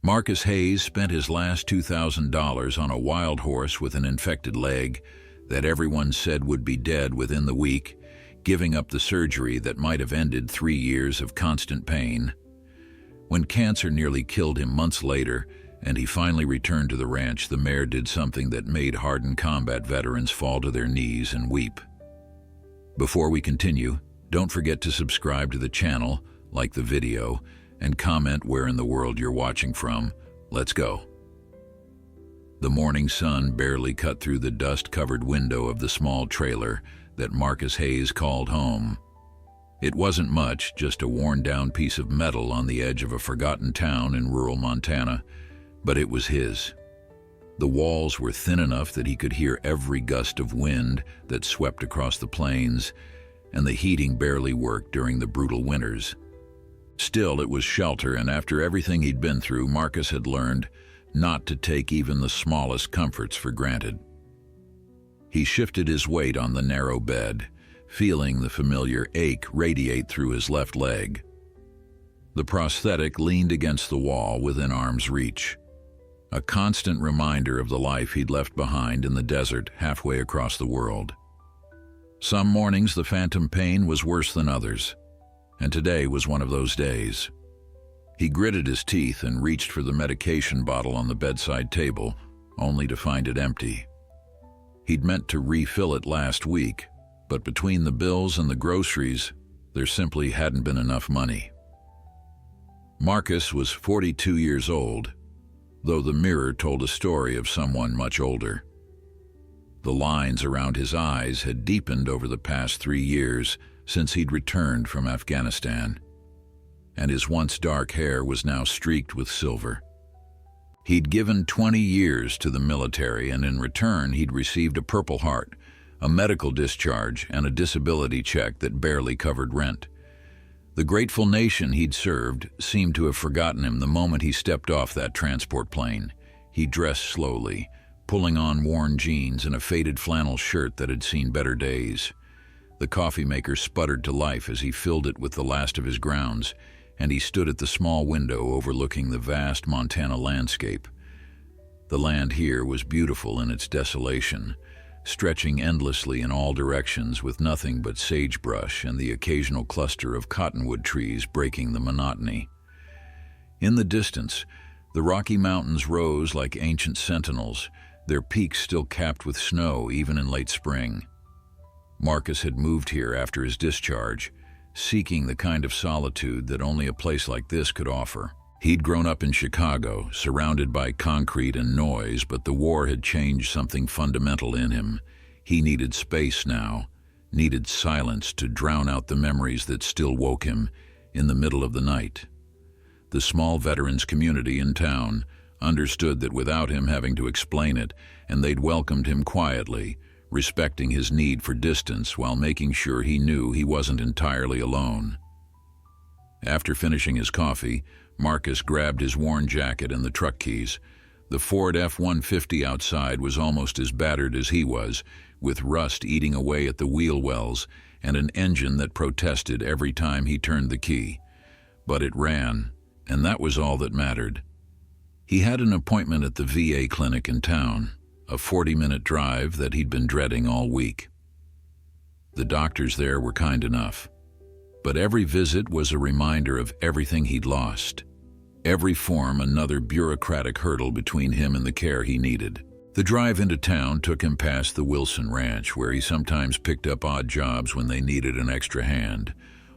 Marcus Hayes spent his last $2,000 on a wild horse with an infected leg that everyone said would be dead within the week, giving up the surgery that might have ended 3 years of constant pain. When cancer nearly killed him months later, and he finally returned to the ranch, the Mare did something that made hardened combat veterans fall to their knees and weep. Before we continue, don't forget to subscribe to the channel, like the video, and comment where in the world you're watching from. Let's go. The morning sun barely cut through the dust-covered window of the small trailer that Marcus Hayes called home. It wasn't much, just a worn-down piece of metal on the edge of a forgotten town in rural Montana, but it was his. The walls were thin enough that he could hear every gust of wind that swept across the plains, and the heating barely worked during the brutal winters. Still, it was shelter, and after everything he'd been through, Marcus had learned not to take even the smallest comforts for granted. He shifted his weight on the narrow bed, feeling the familiar ache radiate through his left leg. The prosthetic leaned against the wall within arm's reach, a constant reminder of the life he'd left behind in the desert halfway across the world. Some mornings the phantom pain was worse than others, and today was one of those days. He gritted his teeth and reached for the medication bottle on the bedside table, only to find it empty. He'd meant to refill it last week, but between the bills and the groceries, there simply hadn't been enough money. Marcus was 42 years old, though the mirror told a story of someone much older. The lines around his eyes had deepened over the past 3 years since he'd returned from Afghanistan, and his once dark hair was now streaked with silver. He'd given 20 years to the military, and in return he'd received a Purple Heart, a medical discharge, and a disability check that barely covered rent. The grateful nation he'd served seemed to have forgotten him the moment he stepped off that transport plane. He dressed slowly, pulling on worn jeans and a faded flannel shirt that had seen better days. The coffee maker sputtered to life as he filled it with the last of his grounds, and he stood at the small window overlooking the vast Montana landscape. The land here was beautiful in its desolation, stretching endlessly in all directions with nothing but sagebrush and the occasional cluster of cottonwood trees breaking the monotony. In the distance, the Rocky Mountains rose like ancient sentinels, their peaks still capped with snow even in late spring. Marcus had moved here after his discharge, seeking the kind of solitude that only a place like this could offer. He'd grown up in Chicago, surrounded by concrete and noise, but the war had changed something fundamental in him. He needed space now, needed silence to drown out the memories that still woke him in the middle of the night. The small veterans community in town understood that without him having to explain it, and they'd welcomed him quietly, respecting his need for distance while making sure he knew he wasn't entirely alone. After finishing his coffee, Marcus grabbed his worn jacket and the truck keys. The Ford F-150 outside was almost as battered as he was, with rust eating away at the wheel wells and an engine that protested every time he turned the key. But it ran, and that was all that mattered. He had an appointment at the VA clinic in town, a 40-minute drive that he'd been dreading all week. The doctors there were kind enough, but every visit was a reminder of everything he'd lost. Every form another bureaucratic hurdle between him and the care he needed. The drive into town took him past the Wilson Ranch, where he sometimes picked up odd jobs when they needed an extra hand.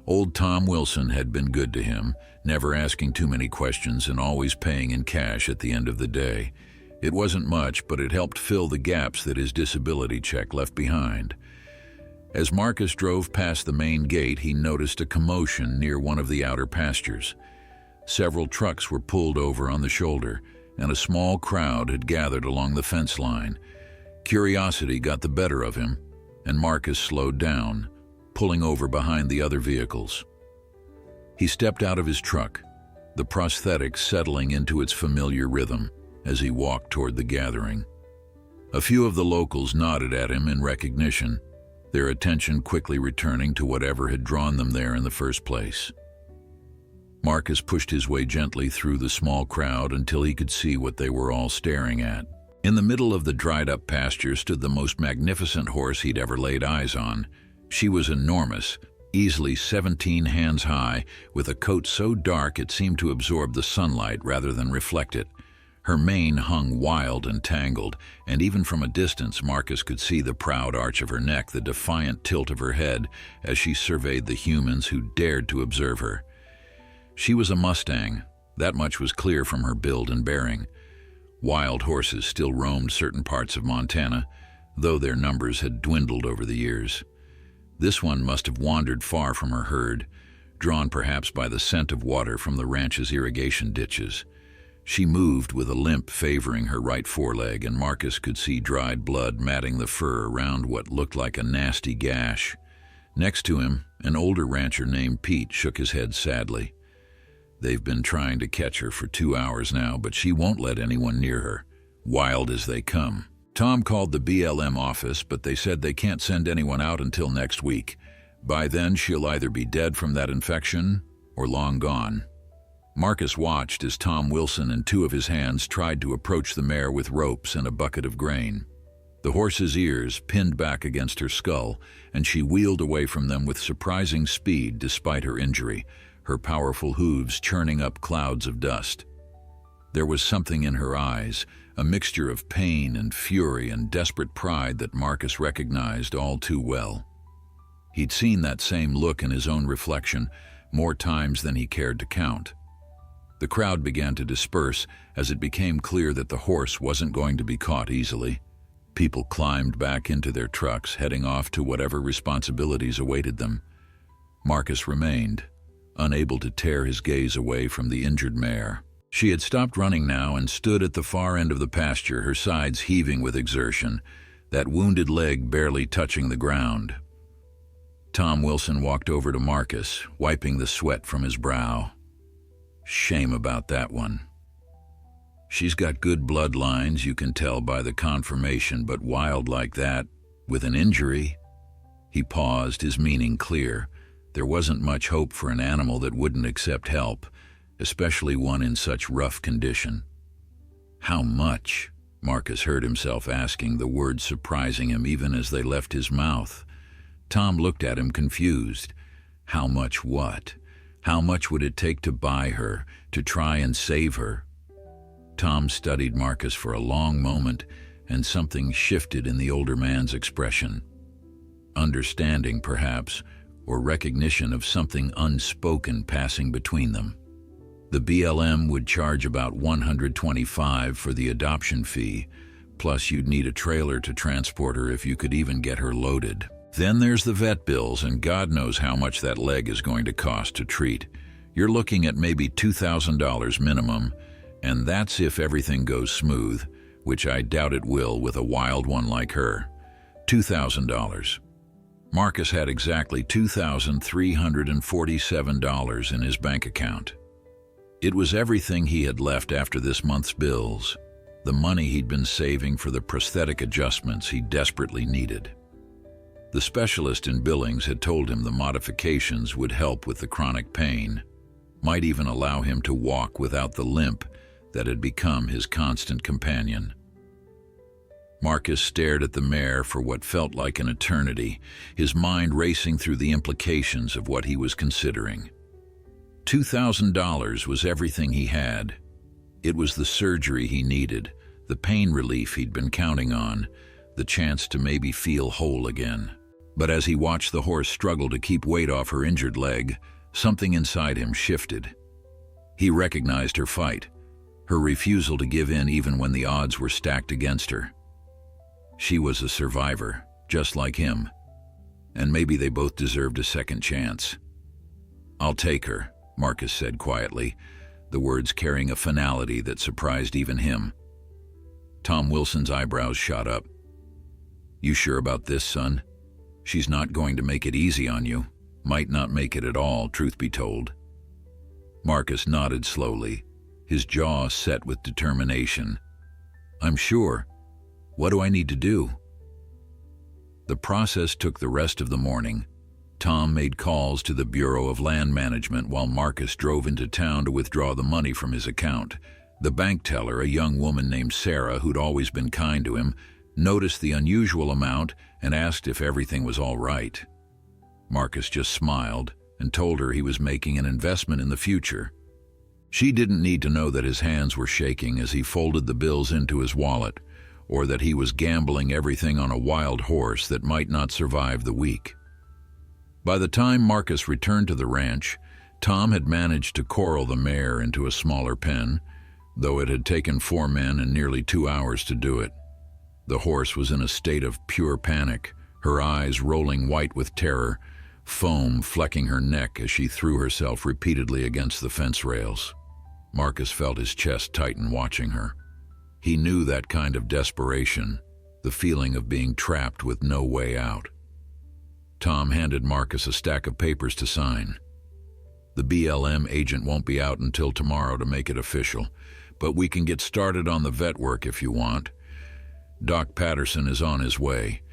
Old Tom Wilson had been good to him, never asking too many questions and always paying in cash at the end of the day. It wasn't much, but it helped fill the gaps that his disability check left behind. As Marcus drove past the main gate, he noticed a commotion near one of the outer pastures. Several trucks were pulled over on the shoulder, and a small crowd had gathered along the fence line. Curiosity got the better of him, and Marcus slowed down, pulling over behind the other vehicles. He stepped out of his truck, the prosthetic settling into its familiar rhythm as he walked toward the gathering. A few of the locals nodded at him in recognition, their attention quickly returning to whatever had drawn them there in the first place. Marcus pushed his way gently through the small crowd until he could see what they were all staring at. In the middle of the dried-up pasture stood the most magnificent horse he'd ever laid eyes on. She was enormous, easily 17 hands high, with a coat so dark it seemed to absorb the sunlight rather than reflect it. Her mane hung wild and tangled, and even from a distance Marcus could see the proud arch of her neck, the defiant tilt of her head as she surveyed the humans who dared to observe her. She was a Mustang. That much was clear from her build and bearing. Wild horses still roamed certain parts of Montana, though their numbers had dwindled over the years. This one must have wandered far from her herd, drawn perhaps by the scent of water from the ranch's irrigation ditches. She moved with a limp favoring her right foreleg, and Marcus could see dried blood matting the fur around what looked like a nasty gash. Next to him, an older rancher named Pete shook his head sadly. They've been trying to catch her for 2 hours now, but she won't let anyone near her, wild as they come. Tom called the BLM office, but they said they can't send anyone out until next week. By then, she'll either be dead from that infection or long gone. Marcus watched as Tom Wilson and 2 of his hands tried to approach the mare with ropes and a bucket of grain. The horse's ears pinned back against her skull, and she wheeled away from them with surprising speed despite her injury, her powerful hooves churning up clouds of dust. There was something in her eyes, a mixture of pain and fury and desperate pride that Marcus recognized all too well. He'd seen that same look in his own reflection more times than he cared to count. The crowd began to disperse as it became clear that the horse wasn't going to be caught easily. People climbed back into their trucks, heading off to whatever responsibilities awaited them. Marcus remained, unable to tear his gaze away from the injured mare. She had stopped running now and stood at the far end of the pasture, her sides heaving with exertion, that wounded leg barely touching the ground. Tom Wilson walked over to Marcus, wiping the sweat from his brow. Shame about that one. She's got good bloodlines, you can tell by the conformation, but wild like that, with an injury? He paused, his meaning clear. There wasn't much hope for an animal that wouldn't accept help, especially one in such rough condition. How much? Marcus heard himself asking, the words surprising him even as they left his mouth. Tom looked at him confused. How much what? How much would it take to buy her, to try and save her? Tom studied Marcus for a long moment, and something shifted in the older man's expression. Understanding, perhaps, or recognition of something unspoken passing between them. The BLM would charge about $125 for the adoption fee, plus you'd need a trailer to transport her if you could even get her loaded. Then there's the vet bills, and God knows how much that leg is going to cost to treat. You're looking at maybe $2,000 minimum, and that's if everything goes smooth, which I doubt it will with a wild one like her. $2,000. Marcus had exactly $2,347 in his bank account. It was everything he had left after this month's bills, the money he'd been saving for the prosthetic adjustments he desperately needed. The specialist in Billings had told him the modifications would help with the chronic pain, might even allow him to walk without the limp that had become his constant companion. Marcus stared at the mare for what felt like an eternity, his mind racing through the implications of what he was considering. $2,000 was everything he had. It was the surgery he needed, the pain relief he'd been counting on, the chance to maybe feel whole again. But as he watched the horse struggle to keep weight off her injured leg, something inside him shifted. He recognized her fight, her refusal to give in even when the odds were stacked against her. She was a survivor, just like him, and maybe they both deserved a second chance. "I'll take her," Marcus said quietly, the words carrying a finality that surprised even him. Tom Wilson's eyebrows shot up. "You sure about this, son? She's not going to make it easy on you. Might not make it at all, truth be told." Marcus nodded slowly, his jaw set with determination. "I'm sure. What do I need to do?" The process took the rest of the morning. Tom made calls to the Bureau of Land Management while Marcus drove into town to withdraw the money from his account. The bank teller, a young woman named Sarah who'd always been kind to him, noticed the unusual amount and asked if everything was all right. Marcus just smiled and told her he was making an investment in the future. She didn't need to know that his hands were shaking as he folded the bills into his wallet, or that he was gambling everything on a wild horse that might not survive the week. By the time Marcus returned to the ranch, Tom had managed to corral the mare into a smaller pen, though it had taken 4 men and nearly 2 hours to do it. The horse was in a state of pure panic, her eyes rolling white with terror, foam flecking her neck as she threw herself repeatedly against the fence rails. Marcus felt his chest tighten watching her. He knew that kind of desperation, the feeling of being trapped with no way out. Tom handed Marcus a stack of papers to sign. The BLM agent won't be out until tomorrow to make it official, but we can get started on the vet work if you want. Doc Patterson is on his way.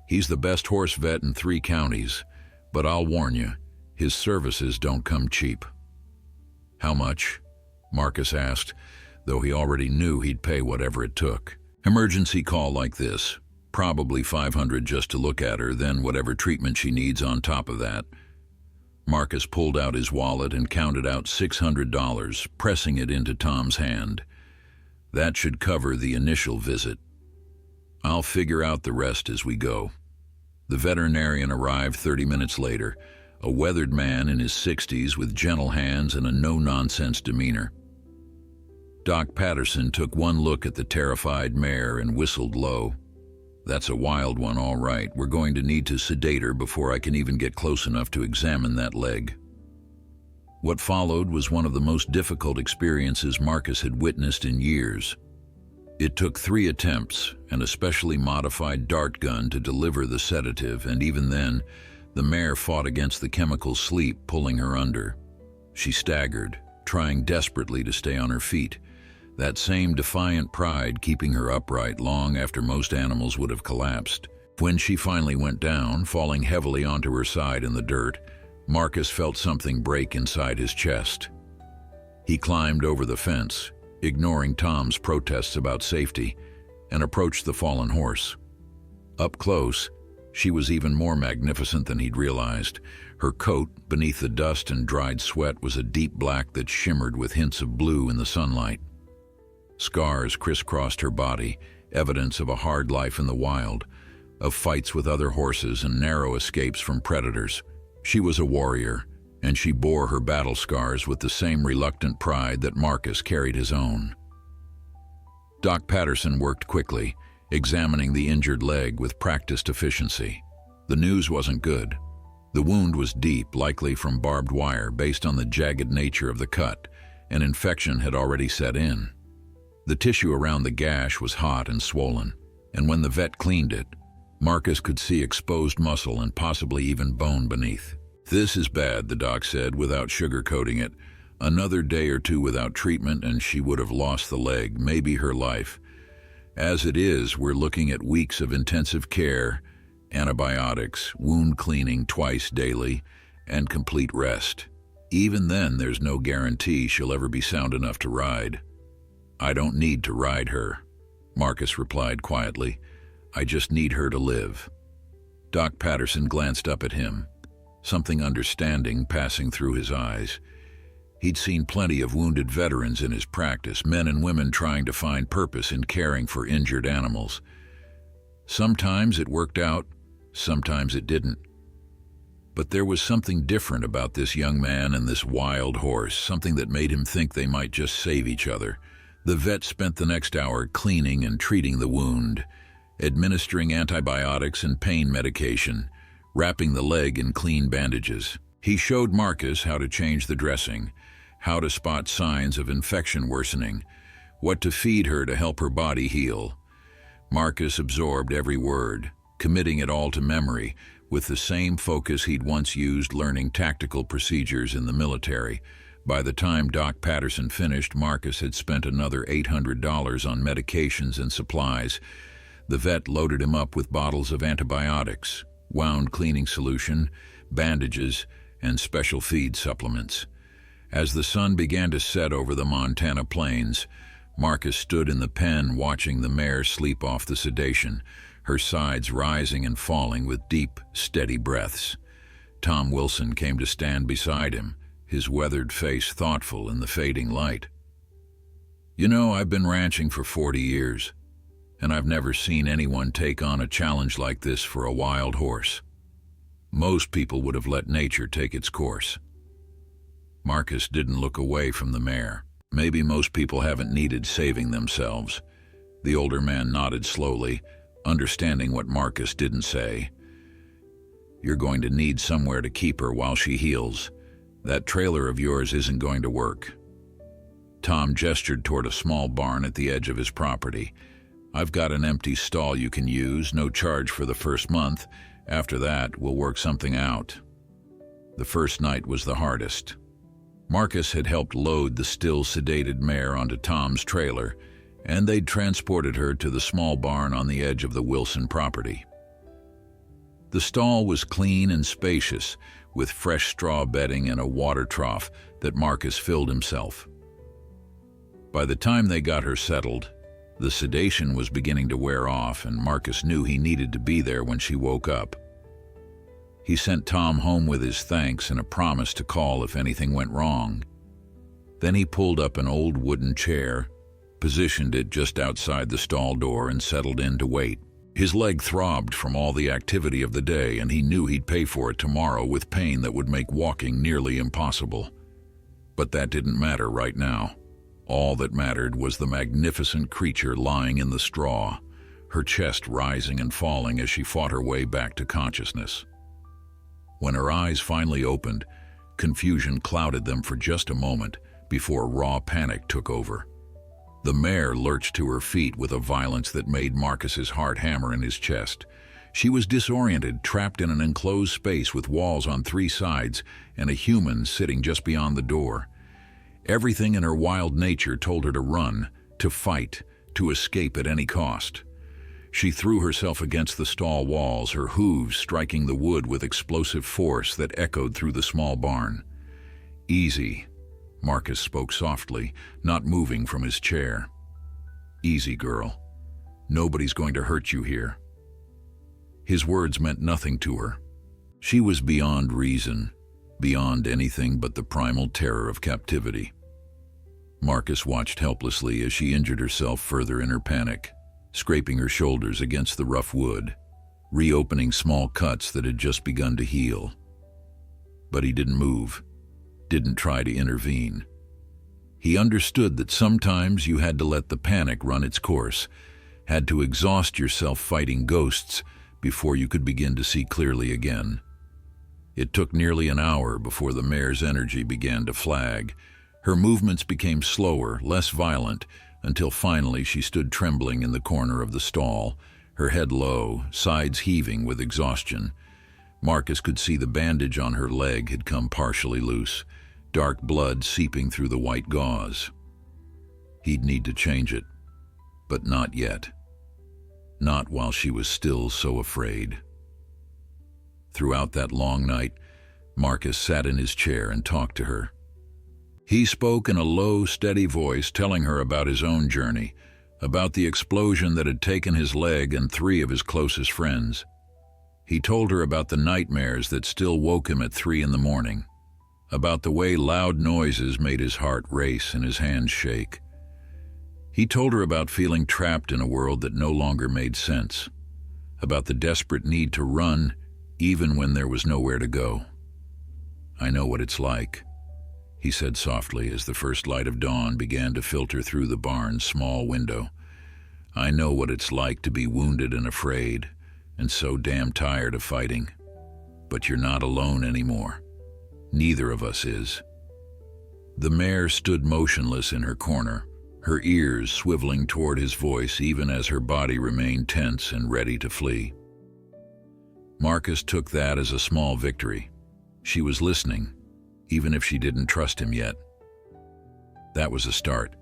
He's the best horse vet in 3 counties, but I'll warn you, his services don't come cheap. How much? Marcus asked, though he already knew he'd pay whatever it took. Emergency call like this, probably $500 just to look at her, then whatever treatment she needs on top of that. Marcus pulled out his wallet and counted out $600, pressing it into Tom's hand. That should cover the initial visit. I'll figure out the rest as we go. The veterinarian arrived 30 minutes later, a weathered man in his 60s with gentle hands and a no-nonsense demeanor. Doc Patterson took one look at the terrified mare and whistled low. That's a wild one, all right. We're going to need to sedate her before I can even get close enough to examine that leg. What followed was one of the most difficult experiences Marcus had witnessed in years. It took 3 attempts and a specially modified dart gun to deliver the sedative, and even then, the mare fought against the chemical sleep, pulling her under. She staggered, trying desperately to stay on her feet, that same defiant pride keeping her upright long after most animals would have collapsed. When she finally went down, falling heavily onto her side in the dirt, Marcus felt something break inside his chest. He climbed over the fence, ignoring Tom's protests about safety, and approached the fallen horse. Up close, she was even more magnificent than he'd realized. Her coat, beneath the dust and dried sweat, was a deep black that shimmered with hints of blue in the sunlight. Scars crisscrossed her body, evidence of a hard life in the wild, of fights with other horses and narrow escapes from predators. She was a warrior, and she bore her battle scars with the same reluctant pride that Marcus carried his own. Doc Patterson worked quickly, examining the injured leg with practiced efficiency. The news wasn't good. The wound was deep, likely from barbed wire based on the jagged nature of the cut. An infection had already set in. The tissue around the gash was hot and swollen, and when the vet cleaned it, Marcus could see exposed muscle and possibly even bone beneath. "This is bad," the doc said without sugarcoating it. "Another day or 2 without treatment and she would have lost the leg, maybe her life. As it is, we're looking at weeks of intensive care, antibiotics, wound cleaning twice daily, and complete rest. Even then, there's no guarantee she'll ever be sound enough to ride." "I don't need to ride her," Marcus replied quietly. "I just need her to live." Doc Patterson glanced up at him, something understanding passing through his eyes. He'd seen plenty of wounded veterans in his practice, men and women trying to find purpose in caring for injured animals. Sometimes it worked out, sometimes it didn't. But there was something different about this young man and this wild horse, something that made him think they might just save each other. The vet spent the next hour cleaning and treating the wound, administering antibiotics and pain medication, wrapping the leg in clean bandages. He showed Marcus how to change the dressing, how to spot signs of infection worsening, what to feed her to help her body heal. Marcus absorbed every word, committing it all to memory, with the same focus he'd once used learning tactical procedures in the military. By the time Doc Patterson finished, Marcus had spent another $800 on medications and supplies. The vet loaded him up with bottles of antibiotics, wound cleaning solution, bandages, and special feed supplements. As the sun began to set over the Montana plains, Marcus stood in the pen watching the mare sleep off the sedation, her sides rising and falling with deep, steady breaths. Tom Wilson came to stand beside him, his weathered face thoughtful in the fading light. "You know, I've been ranching for 40 years, and I've never seen anyone take on a challenge like this for a wild horse. Most people would have let nature take its course." Marcus didn't look away from the mare. "Maybe most people haven't needed saving themselves." The older man nodded slowly, understanding what Marcus didn't say. "You're going to need somewhere to keep her while she heals. That trailer of yours isn't going to work." Tom gestured toward a small barn at the edge of his property. "I've got an empty stall you can use, no charge for the first month. After that, we'll work something out." The first night was the hardest. Marcus had helped load the still sedated mare onto Tom's trailer, and they'd transported her to the small barn on the edge of the Wilson property. The stall was clean and spacious, with fresh straw bedding and a water trough that Marcus filled himself. By the time they got her settled, the sedation was beginning to wear off, and Marcus knew he needed to be there when she woke up. He sent Tom home with his thanks and a promise to call if anything went wrong. Then he pulled up an old wooden chair, positioned it just outside the stall door, and settled in to wait. His leg throbbed from all the activity of the day, and he knew he'd pay for it tomorrow with pain that would make walking nearly impossible. But that didn't matter right now. All that mattered was the magnificent creature lying in the straw, her chest rising and falling as she fought her way back to consciousness. When her eyes finally opened, confusion clouded them for just a moment before raw panic took over. The mare lurched to her feet with a violence that made Marcus's heart hammer in his chest. She was disoriented, trapped in an enclosed space with walls on 3 sides and a human sitting just beyond the door. Everything in her wild nature told her to run, to fight, to escape at any cost. She threw herself against the stall walls, her hooves striking the wood with explosive force that echoed through the small barn. "Easy," Marcus spoke softly, not moving from his chair. "Easy, girl. Nobody's going to hurt you here." His words meant nothing to her. She was beyond reason, beyond anything but the primal terror of captivity. Marcus watched helplessly as she injured herself further in her panic, scraping her shoulders against the rough wood, reopening small cuts that had just begun to heal. But he didn't move, didn't try to intervene. He understood that sometimes you had to let the panic run its course, had to exhaust yourself fighting ghosts before you could begin to see clearly again. It took nearly an hour before the mare's energy began to flag. Her movements became slower, less violent, until finally she stood trembling in the corner of the stall, her head low, sides heaving with exhaustion. Marcus could see the bandage on her leg had come partially loose, dark blood seeping through the white gauze. He'd need to change it, but not yet. Not while she was still so afraid. Throughout that long night, Marcus sat in his chair and talked to her. He spoke in a low, steady voice, telling her about his own journey, about the explosion that had taken his leg and 3 of his closest friends. He told her about the nightmares that still woke him at 3 in the morning, about the way loud noises made his heart race and his hands shake. He told her about feeling trapped in a world that no longer made sense, about the desperate need to run even when there was nowhere to go. "I know what it's like," he said softly as the first light of dawn began to filter through the barn's small window. "I know what it's like to be wounded and afraid, and so damn tired of fighting. But you're not alone anymore. Neither of us is." The mare stood motionless in her corner, her ears swiveling toward his voice even as her body remained tense and ready to flee. Marcus took that as a small victory. She was listening, even if she didn't trust him yet. That was a start.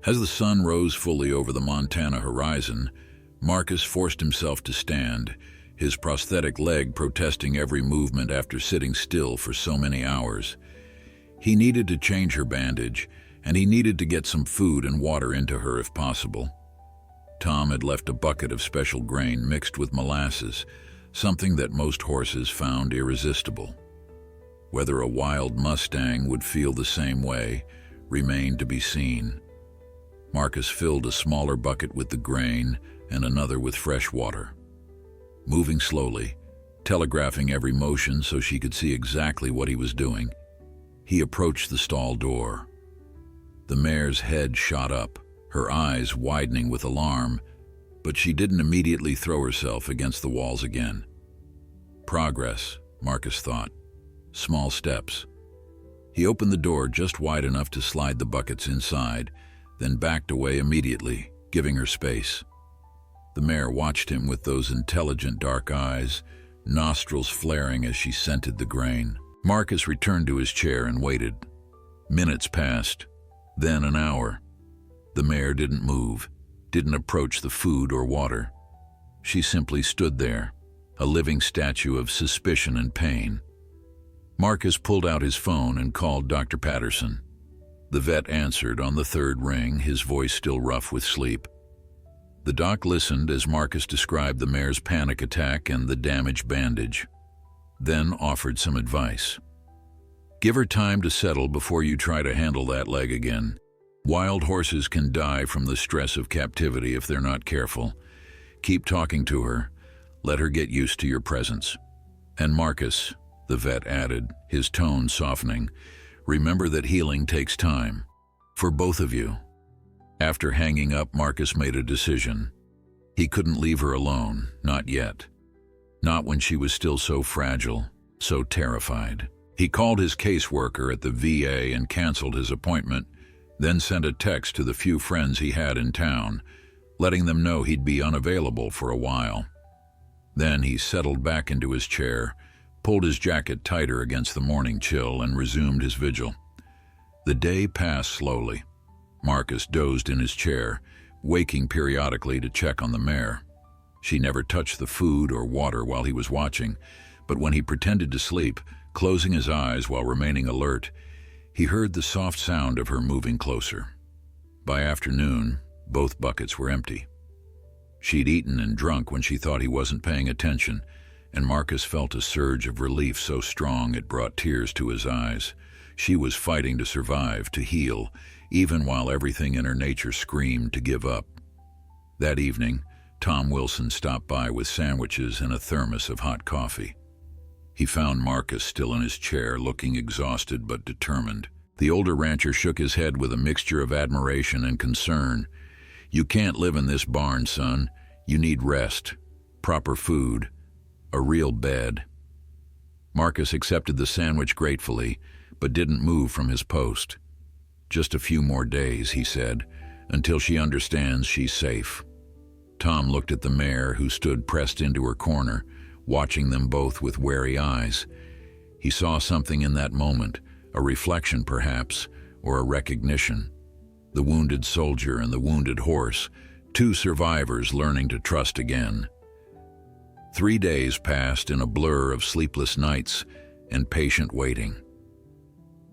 As the sun rose fully over the Montana horizon, Marcus forced himself to stand, his prosthetic leg protesting every movement after sitting still for so many hours. He needed to change her bandage, and he needed to get some food and water into her if possible. Tom had left a bucket of special grain mixed with molasses, something that most horses found irresistible. Whether a wild Mustang would feel the same way remained to be seen. Marcus filled a smaller bucket with the grain and another with fresh water. Moving slowly, telegraphing every motion so she could see exactly what he was doing, he approached the stall door. The mare's head shot up, her eyes widening with alarm, but she didn't immediately throw herself against the walls again. Progress, Marcus thought. Small steps. He opened the door just wide enough to slide the buckets inside, then backed away immediately, giving her space. The mare watched him with those intelligent dark eyes, nostrils flaring as she scented the grain. Marcus returned to his chair and waited. Minutes passed, then an hour. The mare didn't move, didn't approach the food or water. She simply stood there, a living statue of suspicion and pain. Marcus pulled out his phone and called Dr. Patterson. The vet answered on the third ring, his voice still rough with sleep. The doc listened as Marcus described the mare's panic attack and the damaged bandage, then offered some advice. Give her time to settle before you try to handle that leg again. Wild horses can die from the stress of captivity if they're not careful. Keep talking to her. Let her get used to your presence. And Marcus, the vet added, his tone softening, remember that healing takes time. For both of you. After hanging up, Marcus made a decision. He couldn't leave her alone, not yet. Not when she was still so fragile, so terrified. He called his caseworker at the VA and canceled his appointment, then sent a text to the few friends he had in town, letting them know he'd be unavailable for a while. Then he settled back into his chair, pulled his jacket tighter against the morning chill, and resumed his vigil. The day passed slowly. Marcus dozed in his chair, waking periodically to check on the mare. She never touched the food or water while he was watching, but when he pretended to sleep, closing his eyes while remaining alert, he heard the soft sound of her moving closer. By afternoon, both buckets were empty. She'd eaten and drunk when she thought he wasn't paying attention, and Marcus felt a surge of relief so strong it brought tears to his eyes. She was fighting to survive, to heal, even while everything in her nature screamed to give up. That evening, Tom Wilson stopped by with sandwiches and a thermos of hot coffee. He found Marcus still in his chair, looking exhausted but determined. The older rancher shook his head with a mixture of admiration and concern. You can't live in this barn, son. You need rest, proper food, a real bed. Marcus accepted the sandwich gratefully, but didn't move from his post. Just a few more days, he said, until she understands she's safe. Tom looked at the mare, who stood pressed into her corner, watching them both with wary eyes. He saw something in that moment, a reflection perhaps, or a recognition. The wounded soldier and the wounded horse, two survivors learning to trust again. 3 days passed in a blur of sleepless nights and patient waiting.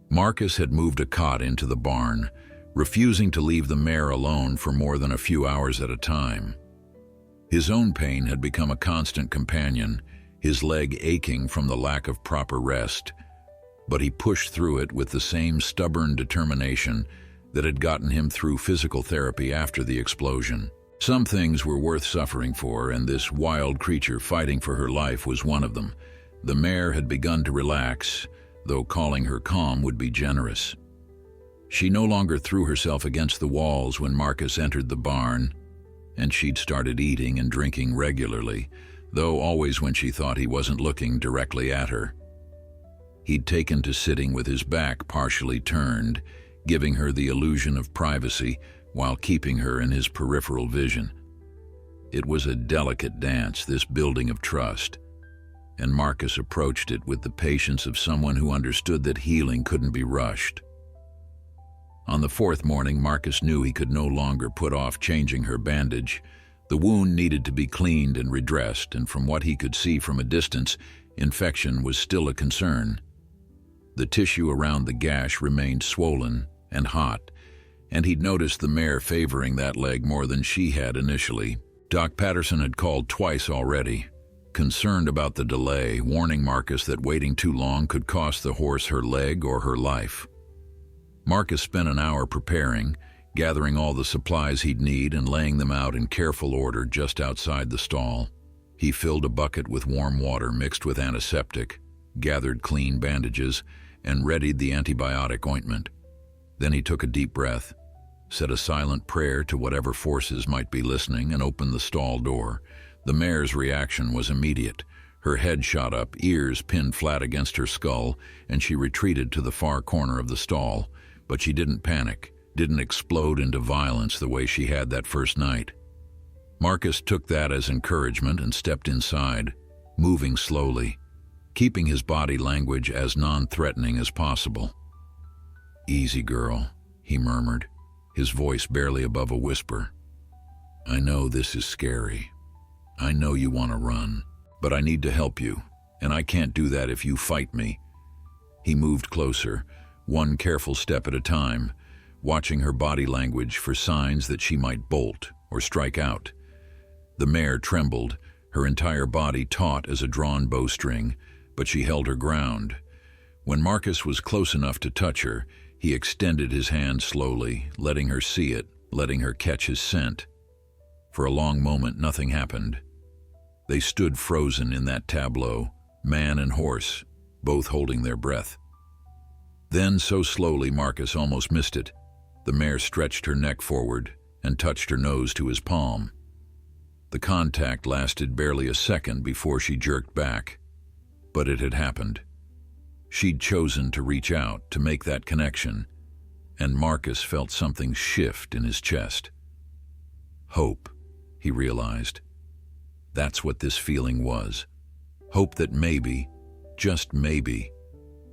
Marcus had moved a cot into the barn, refusing to leave the mare alone for more than a few hours at a time. His own pain had become a constant companion, his leg aching from the lack of proper rest, but he pushed through it with the same stubborn determination that had gotten him through physical therapy after the explosion. Some things were worth suffering for, and this wild creature fighting for her life was one of them. The mare had begun to relax, though calling her calm would be generous. She no longer threw herself against the walls when Marcus entered the barn, and she'd started eating and drinking regularly, though always when she thought he wasn't looking directly at her. He'd taken to sitting with his back partially turned, giving her the illusion of privacy while keeping her in his peripheral vision. It was a delicate dance, this building of trust, and Marcus approached it with the patience of someone who understood that healing couldn't be rushed. On the 4th morning, Marcus knew he could no longer put off changing her bandage, The wound needed to be cleaned and redressed, and from what he could see from a distance, infection was still a concern. The tissue around the gash remained swollen and hot, and he'd noticed the mare favoring that leg more than she had initially. Doc Patterson had called twice already, concerned about the delay, warning Marcus that waiting too long could cost the horse her leg or her life. Marcus spent an hour preparing, gathering all the supplies he'd need and laying them out in careful order just outside the stall. He filled a bucket with warm water mixed with antiseptic, gathered clean bandages, and readied the antibiotic ointment. Then he took a deep breath, said a silent prayer to whatever forces might be listening, and opened the stall door. The mare's reaction was immediate. Her head shot up, ears pinned flat against her skull, and she retreated to the far corner of the stall. But she didn't panic, didn't explode into violence the way she had that first night. Marcus took that as encouragement and stepped inside, moving slowly, keeping his body language as non-threatening as possible. "Easy, girl," he murmured, his voice barely above a whisper. "I know this is scary. I know you want to run, but I need to help you, and I can't do that if you fight me." He moved closer, one careful step at a time, watching her body language for signs that she might bolt or strike out. The mare trembled, her entire body taut as a drawn bowstring, but she held her ground. When Marcus was close enough to touch her, he extended his hand slowly, letting her see it, letting her catch his scent. For a long moment, nothing happened. They stood frozen in that tableau, man and horse, both holding their breath. Then, so slowly Marcus almost missed it, the mare stretched her neck forward and touched her nose to his palm. The contact lasted barely a second before she jerked back, but it had happened. She'd chosen to reach out, to make that connection, and Marcus felt something shift in his chest. Hope, he realized. That's what this feeling was. Hope that maybe, just maybe,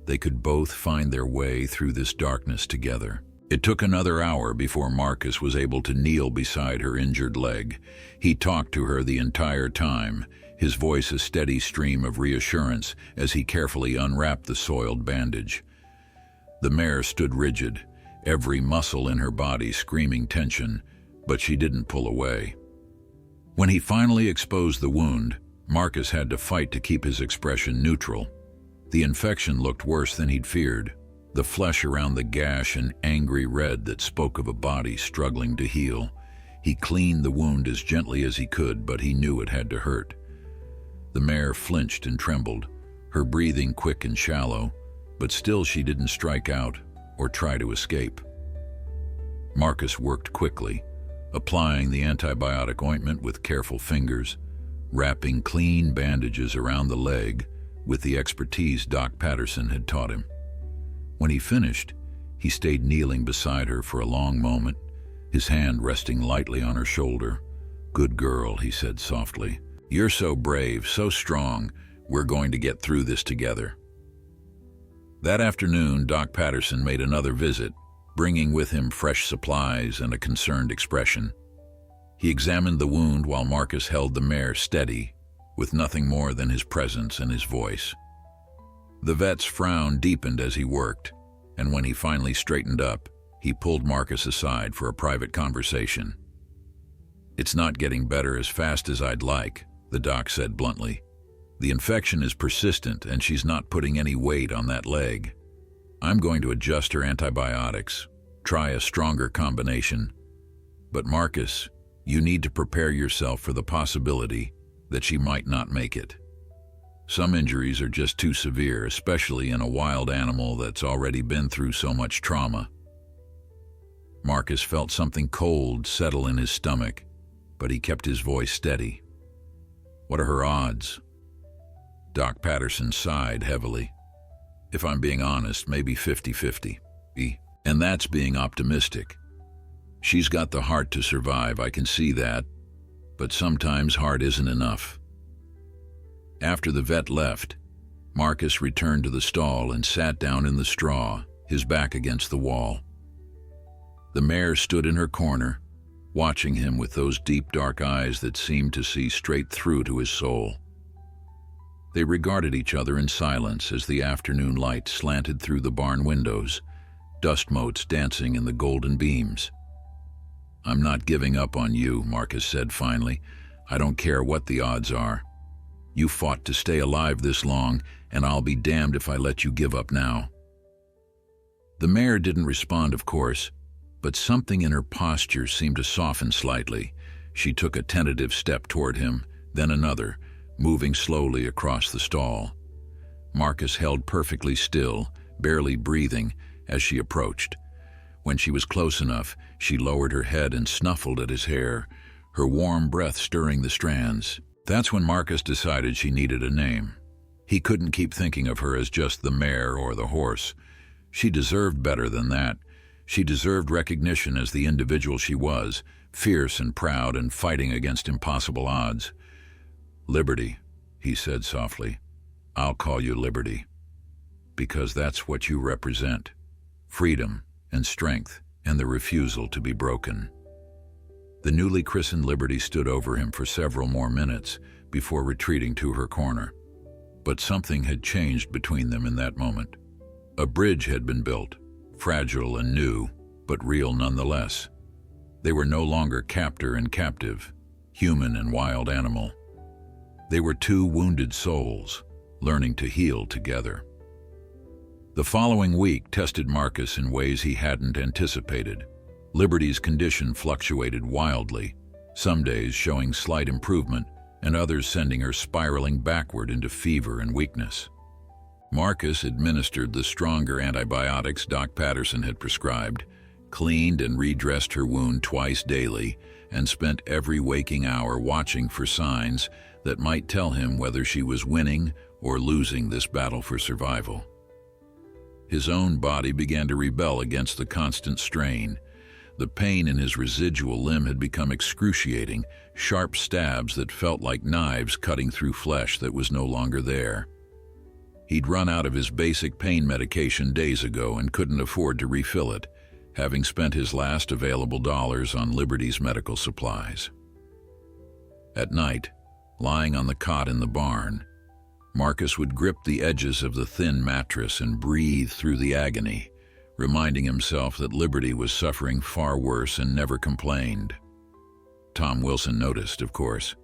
they could both find their way through this darkness together. It took another hour before Marcus was able to kneel beside her injured leg. He talked to her the entire time, his voice a steady stream of reassurance as he carefully unwrapped the soiled bandage. The mare stood rigid, every muscle in her body screaming tension, but she didn't pull away. When he finally exposed the wound, Marcus had to fight to keep his expression neutral. The infection looked worse than he'd feared, the flesh around the gash an angry red that spoke of a body struggling to heal. He cleaned the wound as gently as he could, but he knew it had to hurt. The mare flinched and trembled, her breathing quick and shallow, but still she didn't strike out or try to escape. Marcus worked quickly, applying the antibiotic ointment with careful fingers, wrapping clean bandages around the leg with the expertise Doc Patterson had taught him. When he finished, he stayed kneeling beside her for a long moment, his hand resting lightly on her shoulder. "Good girl," he said softly. "You're so brave, so strong. We're going to get through this together." That afternoon, Doc Patterson made another visit, bringing with him fresh supplies and a concerned expression. He examined the wound while Marcus held the mare steady, with nothing more than his presence and his voice. The vet's frown deepened as he worked, and when he finally straightened up, he pulled Marcus aside for a private conversation. "It's not getting better as fast as I'd like," the doc said bluntly. "The infection is persistent and she's not putting any weight on that leg. I'm going to adjust her antibiotics, try a stronger combination. But Marcus, you need to prepare yourself for the possibility that she might not make it. Some injuries are just too severe, especially in a wild animal that's already been through so much trauma." Marcus felt something cold settle in his stomach, but he kept his voice steady. "What are her odds?" Doc Patterson sighed heavily. "If I'm being honest, maybe 50-50. And that's being optimistic. She's got the heart to survive, I can see that, but sometimes heart isn't enough." After the vet left, Marcus returned to the stall and sat down in the straw, his back against the wall. The mare stood in her corner, watching him with those deep dark eyes that seemed to see straight through to his soul. They regarded each other in silence as the afternoon light slanted through the barn windows, dust motes dancing in the golden beams. "I'm not giving up on you," Marcus said finally. "I don't care what the odds are. You fought to stay alive this long, and I'll be damned if I let you give up now." The mare didn't respond, of course, but something in her posture seemed to soften slightly. She took a tentative step toward him, then another, moving slowly across the stall. Marcus held perfectly still, barely breathing, as she approached. When she was close enough, she lowered her head and snuffled at his hair, her warm breath stirring the strands. That's when Marcus decided she needed a name. He couldn't keep thinking of her as just the mare or the horse. She deserved better than that. She deserved recognition as the individual she was, fierce and proud and fighting against impossible odds. "Liberty," he said softly. "I'll call you Liberty. Because that's what you represent. Freedom and strength and the refusal to be broken." The newly christened Liberty stood over him for several more minutes before retreating to her corner. But something had changed between them in that moment. A bridge had been built, fragile and new, but real nonetheless. They were no longer captor and captive, human and wild animal. They were two wounded souls, learning to heal together. The following week tested Marcus in ways he hadn't anticipated. Liberty's condition fluctuated wildly, some days showing slight improvement, and others sending her spiraling backward into fever and weakness. Marcus administered the stronger antibiotics Doc Patterson had prescribed, cleaned and redressed her wound twice daily, and spent every waking hour watching for signs that might tell him whether she was winning or losing this battle for survival. His own body began to rebel against the constant strain. The pain in his residual limb had become excruciating, sharp stabs that felt like knives cutting through flesh that was no longer there. He'd run out of his basic pain medication days ago and couldn't afford to refill it, having spent his last available dollars on Liberty's medical supplies. At night, lying on the cot in the barn, Marcus would grip the edges of the thin mattress and breathe through the agony, reminding himself that Liberty was suffering far worse and never complained. Tom Wilson noticed, of course.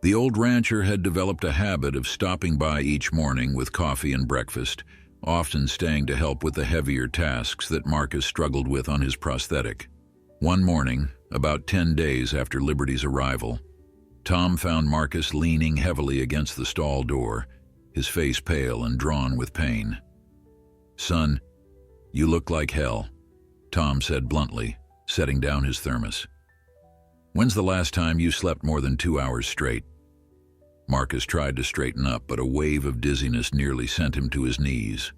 The old rancher had developed a habit of stopping by each morning with coffee and breakfast, often staying to help with the heavier tasks that Marcus struggled with on his prosthetic. One morning, about 10 days after Liberty's arrival, Tom found Marcus leaning heavily against the stall door, his face pale and drawn with pain. "Son, you look like hell," Tom said bluntly, setting down his thermos. "When's the last time you slept more than 2 hours straight?" Marcus tried to straighten up, but a wave of dizziness nearly sent him to his knees.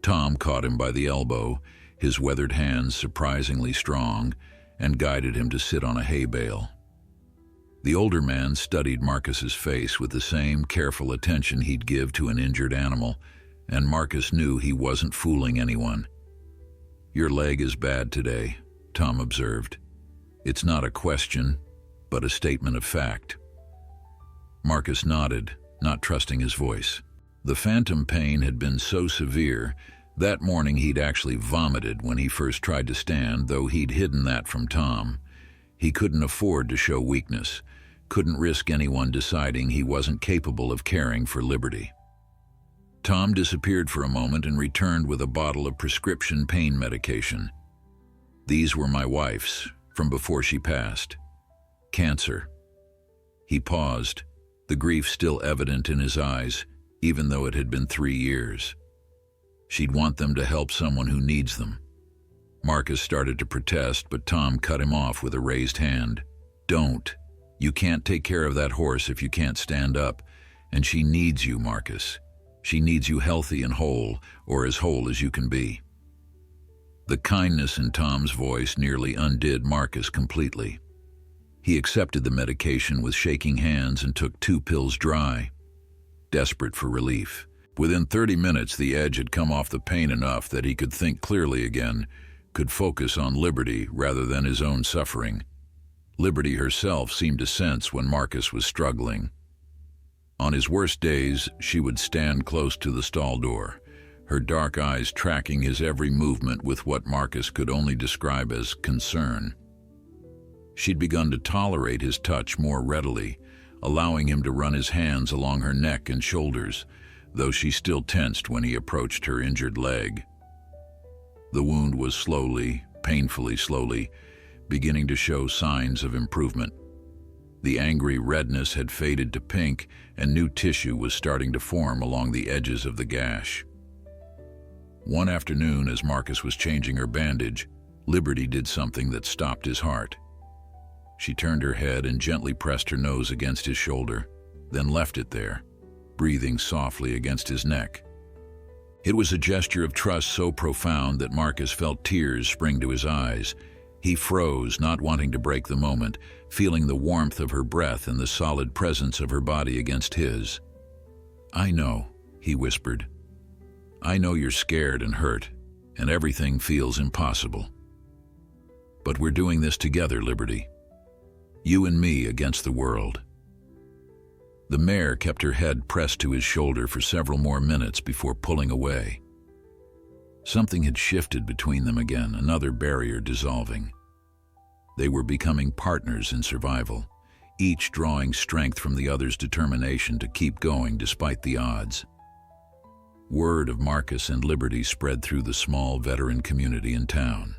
Tom caught him by the elbow, his weathered hands surprisingly strong, and guided him to sit on a hay bale. The older man studied Marcus's face with the same careful attention he'd give to an injured animal, and Marcus knew he wasn't fooling anyone. "Your leg is bad today," Tom observed. "It's not a question, but a statement of fact." Marcus nodded, not trusting his voice. The phantom pain had been so severe, that morning he'd actually vomited when he first tried to stand, though he'd hidden that from Tom. He couldn't afford to show weakness, couldn't risk anyone deciding he wasn't capable of caring for Liberty. Tom disappeared for a moment and returned with a bottle of prescription pain medication. "These were my wife's, from before she passed. Cancer." He paused, the grief still evident in his eyes, even though it had been 3 years. "She'd want them to help someone who needs them." Marcus started to protest, but Tom cut him off with a raised hand. "Don't. You can't take care of that horse if you can't stand up, and she needs you, Marcus. She needs you healthy and whole, or as whole as you can be." The kindness in Tom's voice nearly undid Marcus completely. He accepted the medication with shaking hands and took 2 pills dry, desperate for relief. Within 30 minutes, the edge had come off the pain enough that he could think clearly again, could focus on Liberty rather than his own suffering. Liberty herself seemed to sense when Marcus was struggling. On his worst days, she would stand close to the stall door, her dark eyes tracking his every movement with what Marcus could only describe as concern. She'd begun to tolerate his touch more readily, allowing him to run his hands along her neck and shoulders, though she still tensed when he approached her injured leg. The wound was slowly, painfully slowly, beginning to show signs of improvement. The angry redness had faded to pink, and new tissue was starting to form along the edges of the gash. One afternoon, as Marcus was changing her bandage, Liberty did something that stopped his heart. She turned her head and gently pressed her nose against his shoulder, then left it there, breathing softly against his neck. It was a gesture of trust so profound that Marcus felt tears spring to his eyes. He froze, not wanting to break the moment, feeling the warmth of her breath and the solid presence of her body against his. "I know," he whispered. "I know you're scared and hurt, and everything feels impossible. But we're doing this together, Liberty. You and me against the world." The mare kept her head pressed to his shoulder for several more minutes before pulling away. Something had shifted between them again, another barrier dissolving. They were becoming partners in survival, each drawing strength from the other's determination to keep going despite the odds. Word of Marcus and Liberty spread through the small veteran community in town.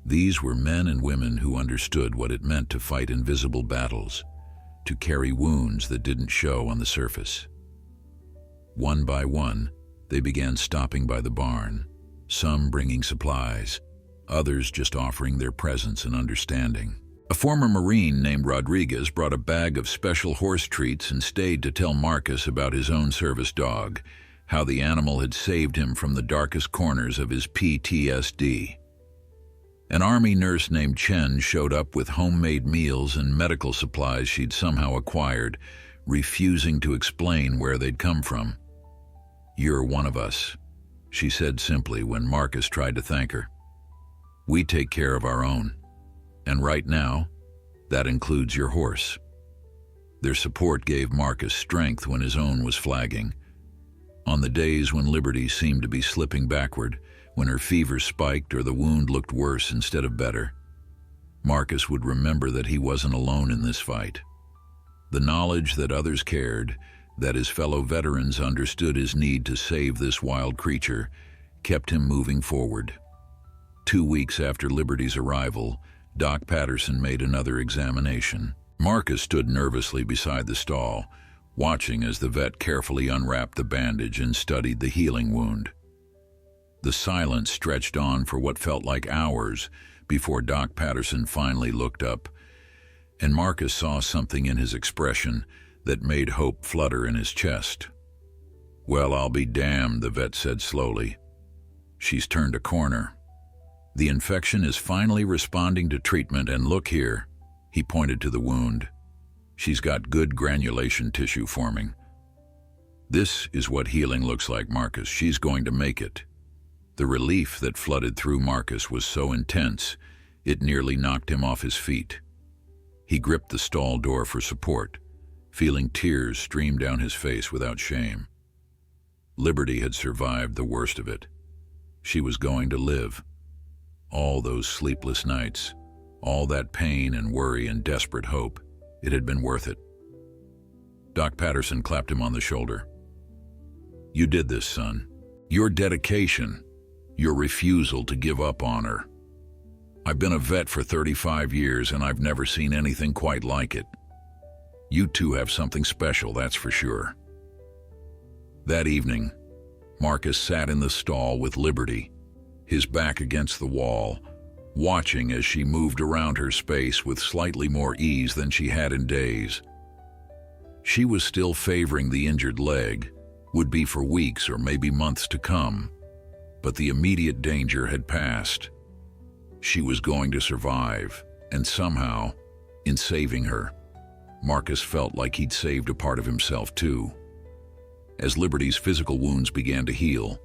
These were men and women who understood what it meant to fight invisible battles, to carry wounds that didn't show on the surface. One by one, they began stopping by the barn, some bringing supplies, others just offering their presence and understanding. A former Marine named Rodriguez brought a bag of special horse treats and stayed to tell Marcus about his own service dog, how the animal had saved him from the darkest corners of his PTSD. An army nurse named Chen showed up with homemade meals and medical supplies she'd somehow acquired, refusing to explain where they'd come from. "You're one of us," she said simply when Marcus tried to thank her. "We take care of our own, and right now, that includes your horse." Their support gave Marcus strength when his own was flagging. On the days when Liberty seemed to be slipping backward, when her fever spiked or the wound looked worse instead of better, Marcus would remember that he wasn't alone in this fight. The knowledge that others cared, that his fellow veterans understood his need to save this wild creature, kept him moving forward. 2 weeks after Liberty's arrival, Doc Patterson made another examination. Marcus stood nervously beside the stall, watching as the vet carefully unwrapped the bandage and studied the healing wound. The silence stretched on for what felt like hours before Doc Patterson finally looked up, and Marcus saw something in his expression that made hope flutter in his chest. "Well, I'll be damned," the vet said slowly. "She's turned a corner. The infection is finally responding to treatment, and look here," he pointed to the wound. "She's got good granulation tissue forming. This is what healing looks like, Marcus. She's going to make it." The relief that flooded through Marcus was so intense, it nearly knocked him off his feet. He gripped the stall door for support, feeling tears stream down his face without shame. Liberty had survived the worst of it. She was going to live. All those sleepless nights, all that pain and worry and desperate hope, it had been worth it. Doc Patterson clapped him on the shoulder. "You did this, son. Your dedication, your refusal to give up on her. I've been a vet for 35 years and I've never seen anything quite like it. You two have something special, that's for sure." That evening, Marcus sat in the stall with Liberty, his back against the wall, watching as she moved around her space with slightly more ease than she had in days. She was still favoring the injured leg, would be for weeks or maybe months to come, but the immediate danger had passed. She was going to survive, and somehow, in saving her, Marcus felt like he'd saved a part of himself too. As Liberty's physical wounds began to heal,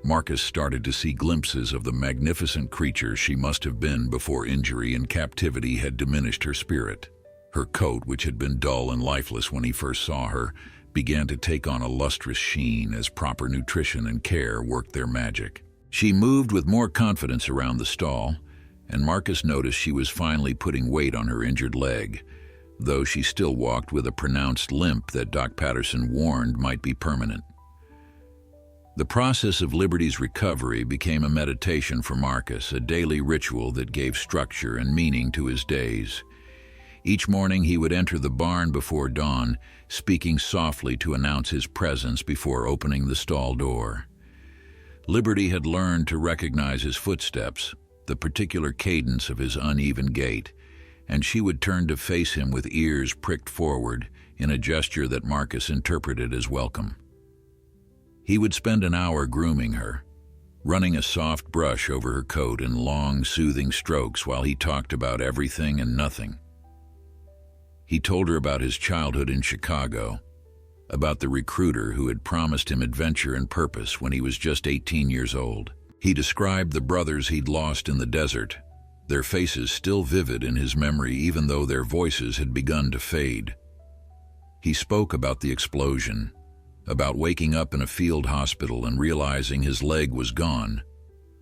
Marcus started to see glimpses of the magnificent creature she must have been before injury and captivity had diminished her spirit. Her coat, which had been dull and lifeless when he first saw her, began to take on a lustrous sheen as proper nutrition and care worked their magic. She moved with more confidence around the stall, and Marcus noticed she was finally putting weight on her injured leg, though she still walked with a pronounced limp that Doc Patterson warned might be permanent. The process of Liberty's recovery became a meditation for Marcus, a daily ritual that gave structure and meaning to his days. Each morning he would enter the barn before dawn, speaking softly to announce his presence before opening the stall door. Liberty had learned to recognize his footsteps, the particular cadence of his uneven gait, and she would turn to face him with ears pricked forward in a gesture that Marcus interpreted as welcome. He would spend an hour grooming her, running a soft brush over her coat in long, soothing strokes while he talked about everything and nothing. He told her about his childhood in Chicago, about the recruiter who had promised him adventure and purpose when he was just 18 years old. He described the brothers he'd lost in the desert, their faces still vivid in his memory even though their voices had begun to fade. He spoke about the explosion, about waking up in a field hospital and realizing his leg was gone,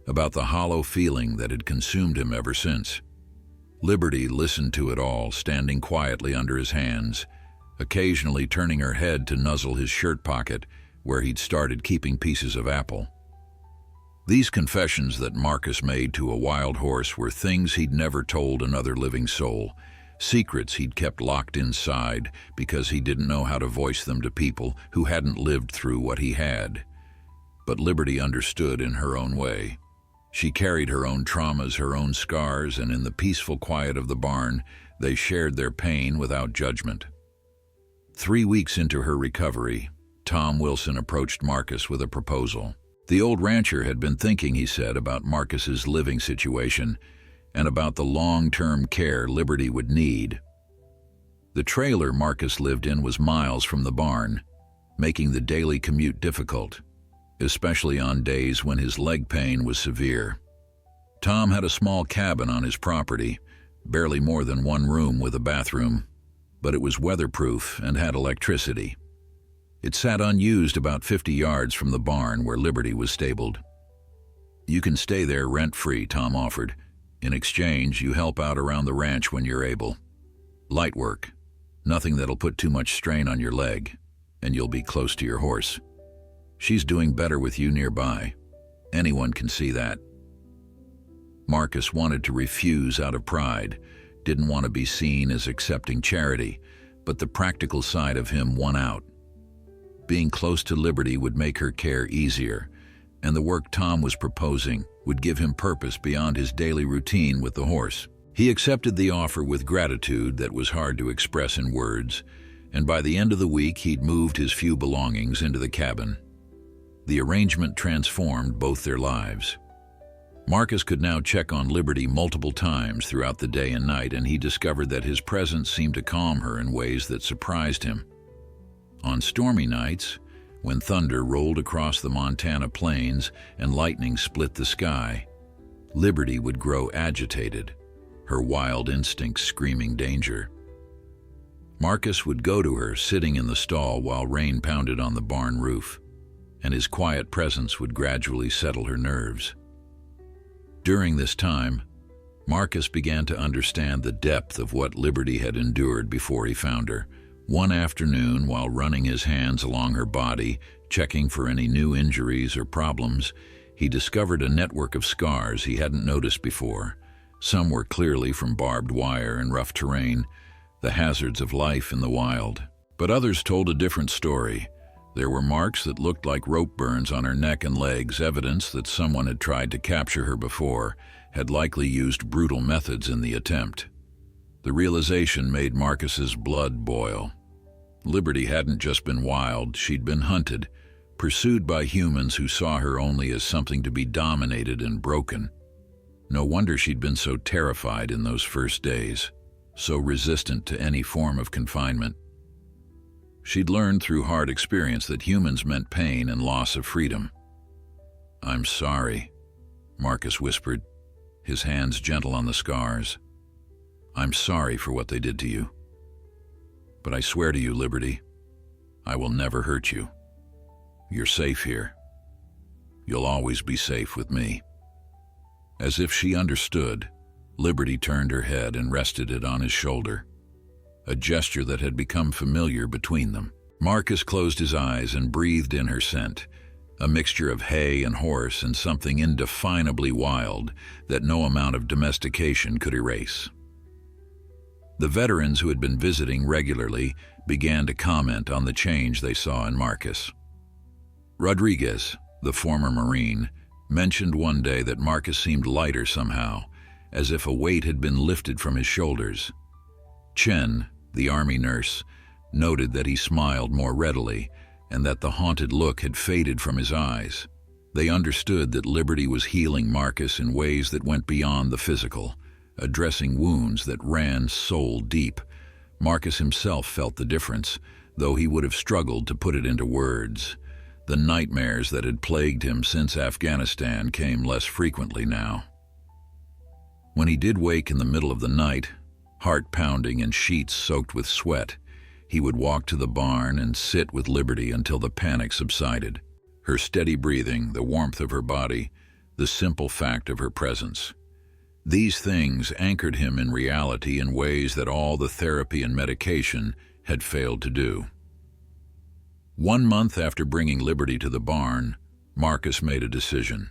about the hollow feeling that had consumed him ever since. Liberty listened to it all, standing quietly under his hands, occasionally turning her head to nuzzle his shirt pocket where he'd started keeping pieces of apple. These confessions that Marcus made to a wild horse were things he'd never told another living soul, secrets he'd kept locked inside because he didn't know how to voice them to people who hadn't lived through what he had. But Liberty understood in her own way. She carried her own traumas, her own scars, and in the peaceful quiet of the barn, they shared their pain without judgment. 3 weeks into her recovery, Tom Wilson approached Marcus with a proposal. The old rancher had been thinking, he said, about Marcus's living situation and about the long-term care Liberty would need. The trailer Marcus lived in was miles from the barn, making the daily commute difficult, especially on days when his leg pain was severe. Tom had a small cabin on his property, barely more than one room with a bathroom, but it was weatherproof and had electricity. It sat unused about 50 yards from the barn where Liberty was stabled. "You can stay there rent-free," Tom offered. "In exchange, you help out around the ranch when you're able. Light work, nothing that'll put too much strain on your leg, and you'll be close to your horse. She's doing better with you nearby. Anyone can see that." Marcus wanted to refuse out of pride, didn't want to be seen as accepting charity, but the practical side of him won out. Being close to Liberty would make her care easier, and the work Tom was proposing would give him purpose beyond his daily routine with the horse. He accepted the offer with gratitude that was hard to express in words, and by the end of the week he'd moved his few belongings into the cabin. The arrangement transformed both their lives. Marcus could now check on Liberty multiple times throughout the day and night, and he discovered that his presence seemed to calm her in ways that surprised him. On stormy nights, when thunder rolled across the Montana plains and lightning split the sky, Liberty would grow agitated, her wild instincts screaming danger. Marcus would go to her sitting in the stall while rain pounded on the barn roof, and his quiet presence would gradually settle her nerves. During this time, Marcus began to understand the depth of what Liberty had endured before he found her. One afternoon, while running his hands along her body, checking for any new injuries or problems, he discovered a network of scars he hadn't noticed before. Some were clearly from barbed wire and rough terrain, the hazards of life in the wild. But others told a different story. There were marks that looked like rope burns on her neck and legs, evidence that someone had tried to capture her before, had likely used brutal methods in the attempt. The realization made Marcus's blood boil. Liberty hadn't just been wild, she'd been hunted, pursued by humans who saw her only as something to be dominated and broken. No wonder she'd been so terrified in those first days, so resistant to any form of confinement. She'd learned through hard experience that humans meant pain and loss of freedom. "I'm sorry," Marcus whispered, his hands gentle on the scars. "I'm sorry for what they did to you. But I swear to you, Liberty, I will never hurt you. You're safe here. You'll always be safe with me." As if she understood, Liberty turned her head and rested it on his shoulder, a gesture that had become familiar between them. Marcus closed his eyes and breathed in her scent, a mixture of hay and horse and something indefinably wild that no amount of domestication could erase. The veterans who had been visiting regularly began to comment on the change they saw in Marcus. Rodriguez, the former Marine, mentioned one day that Marcus seemed lighter somehow, as if a weight had been lifted from his shoulders. Chen, the army nurse, noted that he smiled more readily and that the haunted look had faded from his eyes. They understood that Liberty was healing Marcus in ways that went beyond the physical, addressing wounds that ran soul deep. Marcus himself felt the difference, though he would have struggled to put it into words. The nightmares that had plagued him since Afghanistan came less frequently now. When he did wake in the middle of the night, heart pounding and sheets soaked with sweat, he would walk to the barn and sit with Liberty until the panic subsided. Her steady breathing, the warmth of her body, the simple fact of her presence. These things anchored him in reality in ways that all the therapy and medication had failed to do. 1 month after bringing Liberty to the barn, Marcus made a decision.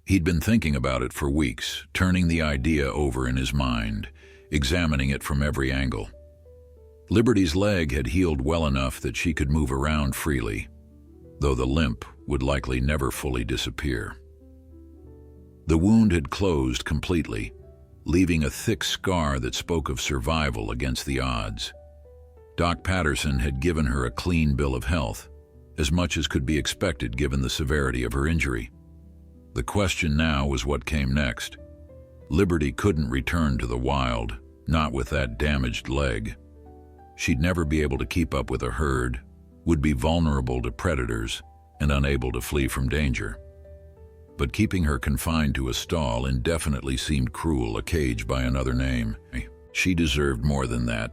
He'd been thinking about it for weeks, turning the idea over in his mind, examining it from every angle. Liberty's leg had healed well enough that she could move around freely, though the limp would likely never fully disappear. The wound had closed completely, leaving a thick scar that spoke of survival against the odds. Doc Patterson had given her a clean bill of health, as much as could be expected given the severity of her injury. The question now was what came next. Liberty couldn't return to the wild, not with that damaged leg. She'd never be able to keep up with a herd, would be vulnerable to predators, and unable to flee from danger. But keeping her confined to a stall indefinitely seemed cruel, a cage by another name. She deserved more than that,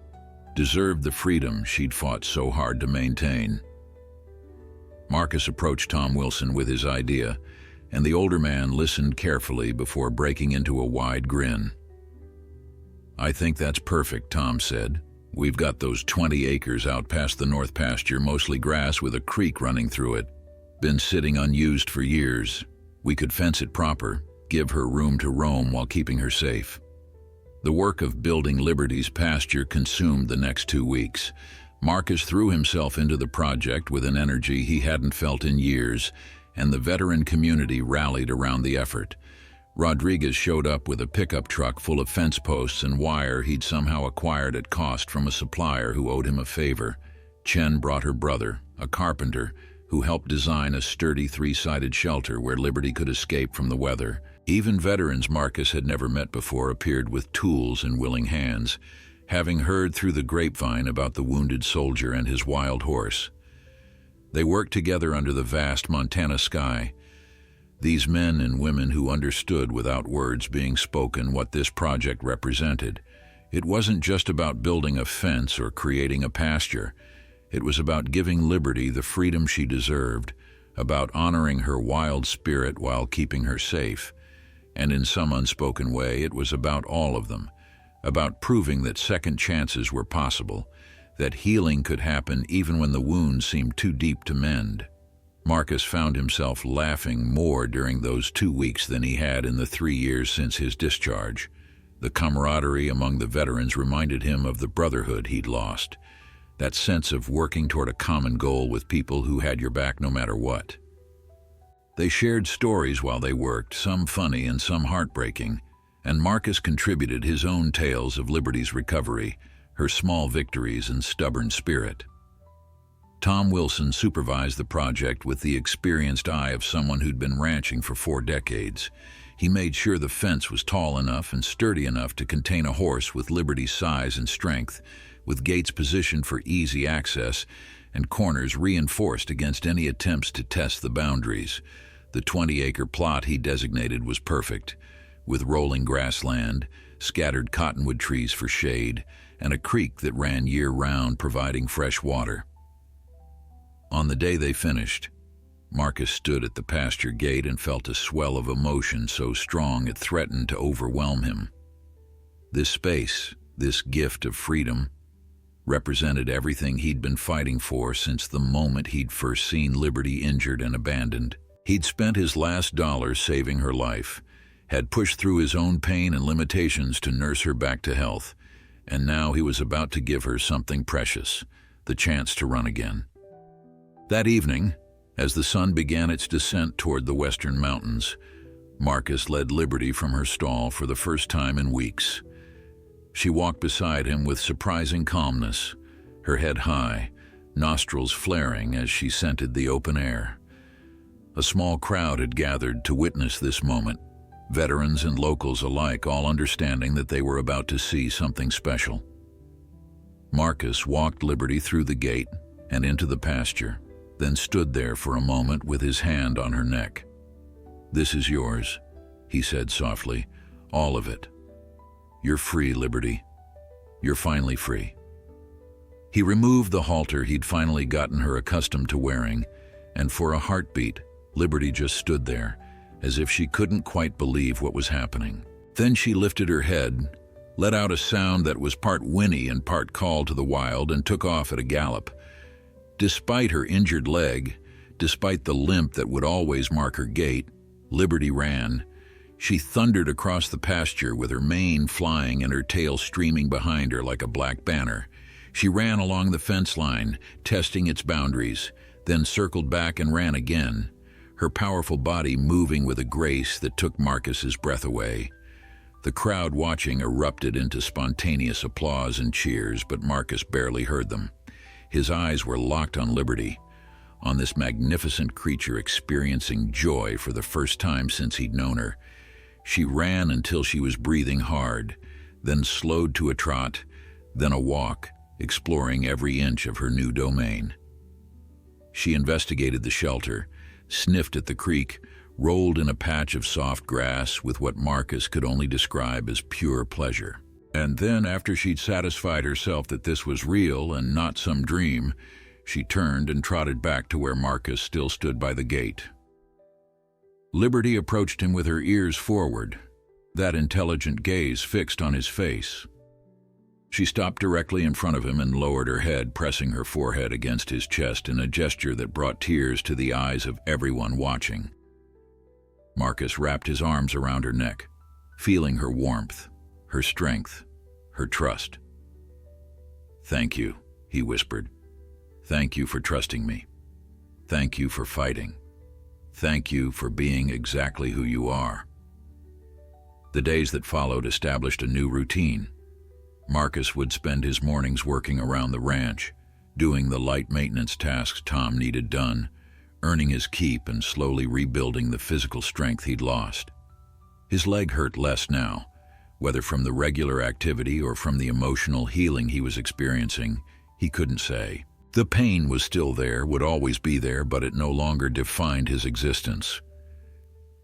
deserved the freedom she'd fought so hard to maintain. Marcus approached Tom Wilson with his idea, and the older man listened carefully before breaking into a wide grin. "I think that's perfect," Tom said. "We've got those 20 acres out past the north pasture, mostly grass with a creek running through it. Been sitting unused for years. We could fence it proper, give her room to roam while keeping her safe." The work of building Liberty's pasture consumed the next 2 weeks. Marcus threw himself into the project with an energy he hadn't felt in years, and the veteran community rallied around the effort. Rodriguez showed up with a pickup truck full of fence posts and wire he'd somehow acquired at cost from a supplier who owed him a favor. Chen brought her brother, a carpenter, who helped design a sturdy 3-sided shelter where Liberty could escape from the weather. Even veterans Marcus had never met before appeared with tools and willing hands, having heard through the grapevine about the wounded soldier and his wild horse. They worked together under the vast Montana sky. These men and women who understood without words being spoken what this project represented. It wasn't just about building a fence or creating a pasture. It was about giving Liberty the freedom she deserved, about honoring her wild spirit while keeping her safe. And in some unspoken way, it was about all of them, about proving that second chances were possible, that healing could happen even when the wound seemed too deep to mend. Marcus found himself laughing more during those 2 weeks than he had in the 3 years since his discharge. The camaraderie among the veterans reminded him of the brotherhood he'd lost, that sense of working toward a common goal with people who had your back no matter what. They shared stories while they worked, some funny and some heartbreaking, and Marcus contributed his own tales of Liberty's recovery, her small victories and stubborn spirit. Tom Wilson supervised the project with the experienced eye of someone who'd been ranching for 4 decades. He made sure the fence was tall enough and sturdy enough to contain a horse with Liberty's size and strength, with gates positioned for easy access and corners reinforced against any attempts to test the boundaries. The 20-acre plot he designated was perfect, with rolling grassland, scattered cottonwood trees for shade, and a creek that ran year-round providing fresh water. On the day they finished, Marcus stood at the pasture gate and felt a swell of emotion so strong it threatened to overwhelm him. This space, this gift of freedom, represented everything he'd been fighting for since the moment he'd first seen Liberty injured and abandoned. He'd spent his last dollar saving her life, had pushed through his own pain and limitations to nurse her back to health, and now he was about to give her something precious, the chance to run again. That evening, as the sun began its descent toward the western mountains, Marcus led Liberty from her stall for the first time in weeks. She walked beside him with surprising calmness, her head high, nostrils flaring as she scented the open air. A small crowd had gathered to witness this moment, veterans and locals alike all understanding that they were about to see something special. Marcus walked Liberty through the gate and into the pasture, then stood there for a moment with his hand on her neck. "This is yours," he said softly, "all of it. You're free, Liberty. You're finally free." He removed the halter he'd finally gotten her accustomed to wearing, and for a heartbeat, Liberty just stood there, as if she couldn't quite believe what was happening. Then she lifted her head, let out a sound that was part whinny and part call to the wild, and took off at a gallop. Despite her injured leg, despite the limp that would always mark her gait, Liberty ran. She thundered across the pasture with her mane flying and her tail streaming behind her like a black banner. She ran along the fence line, testing its boundaries, then circled back and ran again, her powerful body moving with a grace that took Marcus's breath away. The crowd watching erupted into spontaneous applause and cheers, but Marcus barely heard them. His eyes were locked on Liberty, on this magnificent creature experiencing joy for the first time since he'd known her. She ran until she was breathing hard, then slowed to a trot, then a walk, exploring every inch of her new domain. She investigated the shelter, sniffed at the creek, rolled in a patch of soft grass with what Marcus could only describe as pure pleasure. And then, after she'd satisfied herself that this was real and not some dream, she turned and trotted back to where Marcus still stood by the gate. Liberty approached him with her ears forward, that intelligent gaze fixed on his face. She stopped directly in front of him and lowered her head, pressing her forehead against his chest in a gesture that brought tears to the eyes of everyone watching. Marcus wrapped his arms around her neck, feeling her warmth, her strength, her trust. "Thank you," he whispered. "Thank you for trusting me. Thank you for fighting. Thank you for being exactly who you are." The days that followed established a new routine. Marcus would spend his mornings working around the ranch, doing the light maintenance tasks Tom needed done, earning his keep and slowly rebuilding the physical strength he'd lost. His leg hurt less now, whether from the regular activity or from the emotional healing he was experiencing, he couldn't say. The pain was still there, would always be there, but it no longer defined his existence.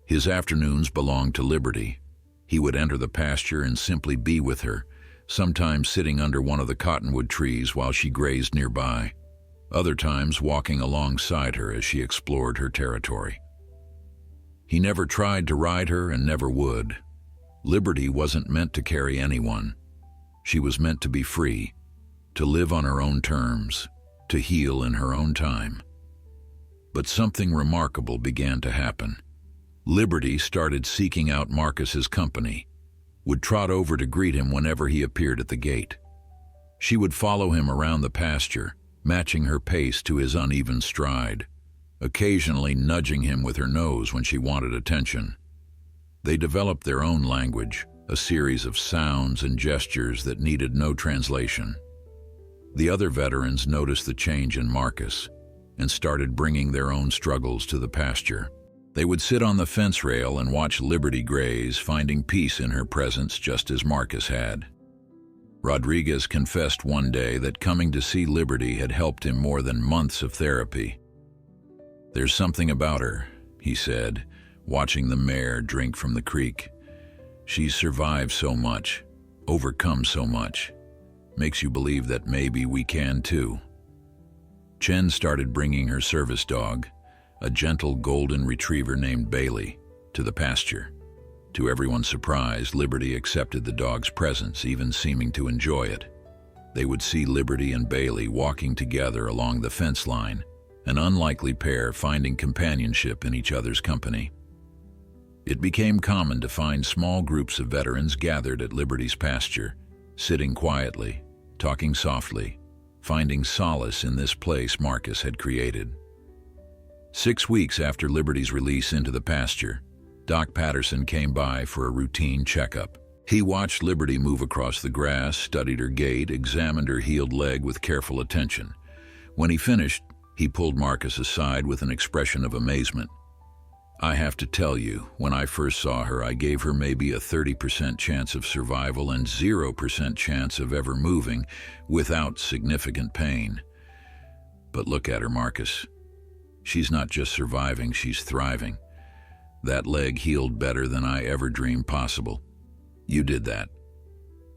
His afternoons belonged to Liberty. He would enter the pasture and simply be with her, sometimes sitting under one of the cottonwood trees while she grazed nearby, other times walking alongside her as she explored her territory. He never tried to ride her and never would. Liberty wasn't meant to carry anyone. She was meant to be free, to live on her own terms, to heal in her own time. But something remarkable began to happen. Liberty started seeking out Marcus's company, would trot over to greet him whenever he appeared at the gate. She would follow him around the pasture, matching her pace to his uneven stride, occasionally nudging him with her nose when she wanted attention. They developed their own language, a series of sounds and gestures that needed no translation. The other veterans noticed the change in Marcus and started bringing their own struggles to the pasture. They would sit on the fence rail and watch Liberty graze, finding peace in her presence just as Marcus had. Rodriguez confessed one day that coming to see Liberty had helped him more than months of therapy. "There's something about her," he said, watching the mare drink from the creek. She's survived so much, overcome so much. Makes you believe that maybe we can too. Chen started bringing her service dog, a gentle golden retriever named Bailey, to the pasture. To everyone's surprise, Liberty accepted the dog's presence, even seeming to enjoy it. They would see Liberty and Bailey walking together along the fence line, an unlikely pair finding companionship in each other's company. It became common to find small groups of veterans gathered at Liberty's pasture, sitting quietly, talking softly, finding solace in this place Marcus had created. 6 weeks after Liberty's release into the pasture, Doc Patterson came by for a routine checkup. He watched Liberty move across the grass, studied her gait, examined her healed leg with careful attention. When he finished, he pulled Marcus aside with an expression of amazement. "I have to tell you, when I first saw her, I gave her maybe a 30% chance of survival and 0% chance of ever moving without significant pain. But look at her, Marcus. She's not just surviving, she's thriving. That leg healed better than I ever dreamed possible. You did that.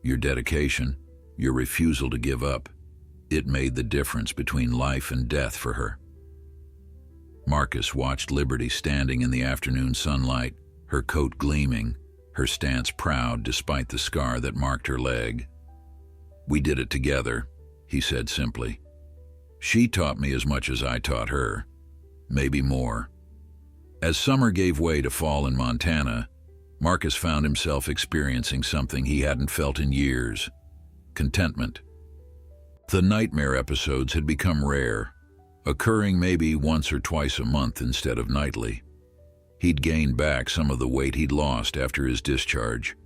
Your dedication, your refusal to give up, it made the difference between life and death for her." Marcus watched Liberty standing in the afternoon sunlight, her coat gleaming, her stance proud despite the scar that marked her leg. "We did it together," he said simply. "She taught me as much as I taught her, maybe more." As summer gave way to fall in Montana, Marcus found himself experiencing something he hadn't felt in years: contentment. The nightmare episodes had become rare, occurring maybe once or twice a month instead of nightly. He'd gained back some of the weight he'd lost after his discharge,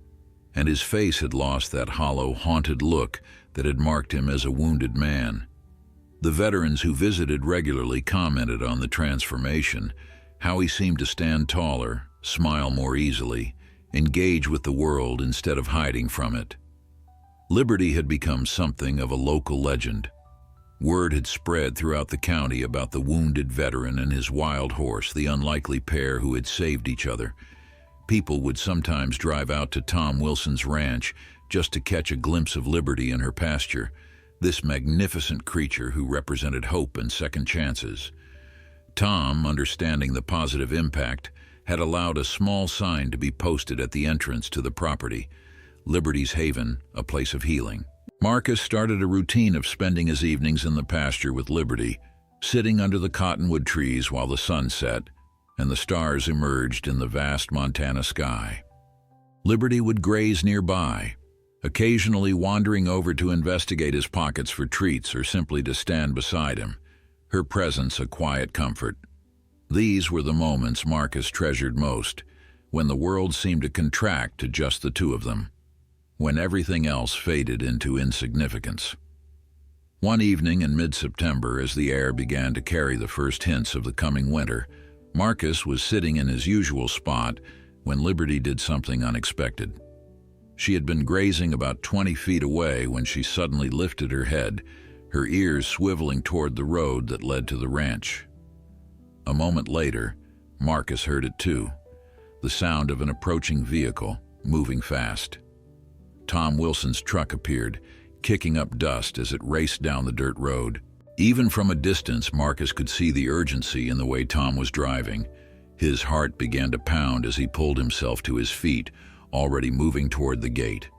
and his face had lost that hollow, haunted look that had marked him as a wounded man. The veterans who visited regularly commented on the transformation, how he seemed to stand taller, smile more easily, engage with the world instead of hiding from it. Liberty had become something of a local legend. Word had spread throughout the county about the wounded veteran and his wild horse, the unlikely pair who had saved each other. People would sometimes drive out to Tom Wilson's ranch just to catch a glimpse of Liberty in her pasture, this magnificent creature who represented hope and second chances. Tom, understanding the positive impact, had allowed a small sign to be posted at the entrance to the property: Liberty's Haven, a place of healing. Marcus started a routine of spending his evenings in the pasture with Liberty, sitting under the cottonwood trees while the sun set and the stars emerged in the vast Montana sky. Liberty would graze nearby, occasionally wandering over to investigate his pockets for treats or simply to stand beside him, her presence a quiet comfort. These were the moments Marcus treasured most, when the world seemed to contract to just the two of them, when everything else faded into insignificance. One evening in mid-September, as the air began to carry the first hints of the coming winter, Marcus was sitting in his usual spot when Liberty did something unexpected. She had been grazing about 20 feet away when she suddenly lifted her head, her ears swiveling toward the road that led to the ranch. A moment later, Marcus heard it too, the sound of an approaching vehicle, moving fast. Tom Wilson's truck appeared, kicking up dust as it raced down the dirt road. Even from a distance, Marcus could see the urgency in the way Tom was driving. His heart began to pound as he pulled himself to his feet, already moving toward the gate.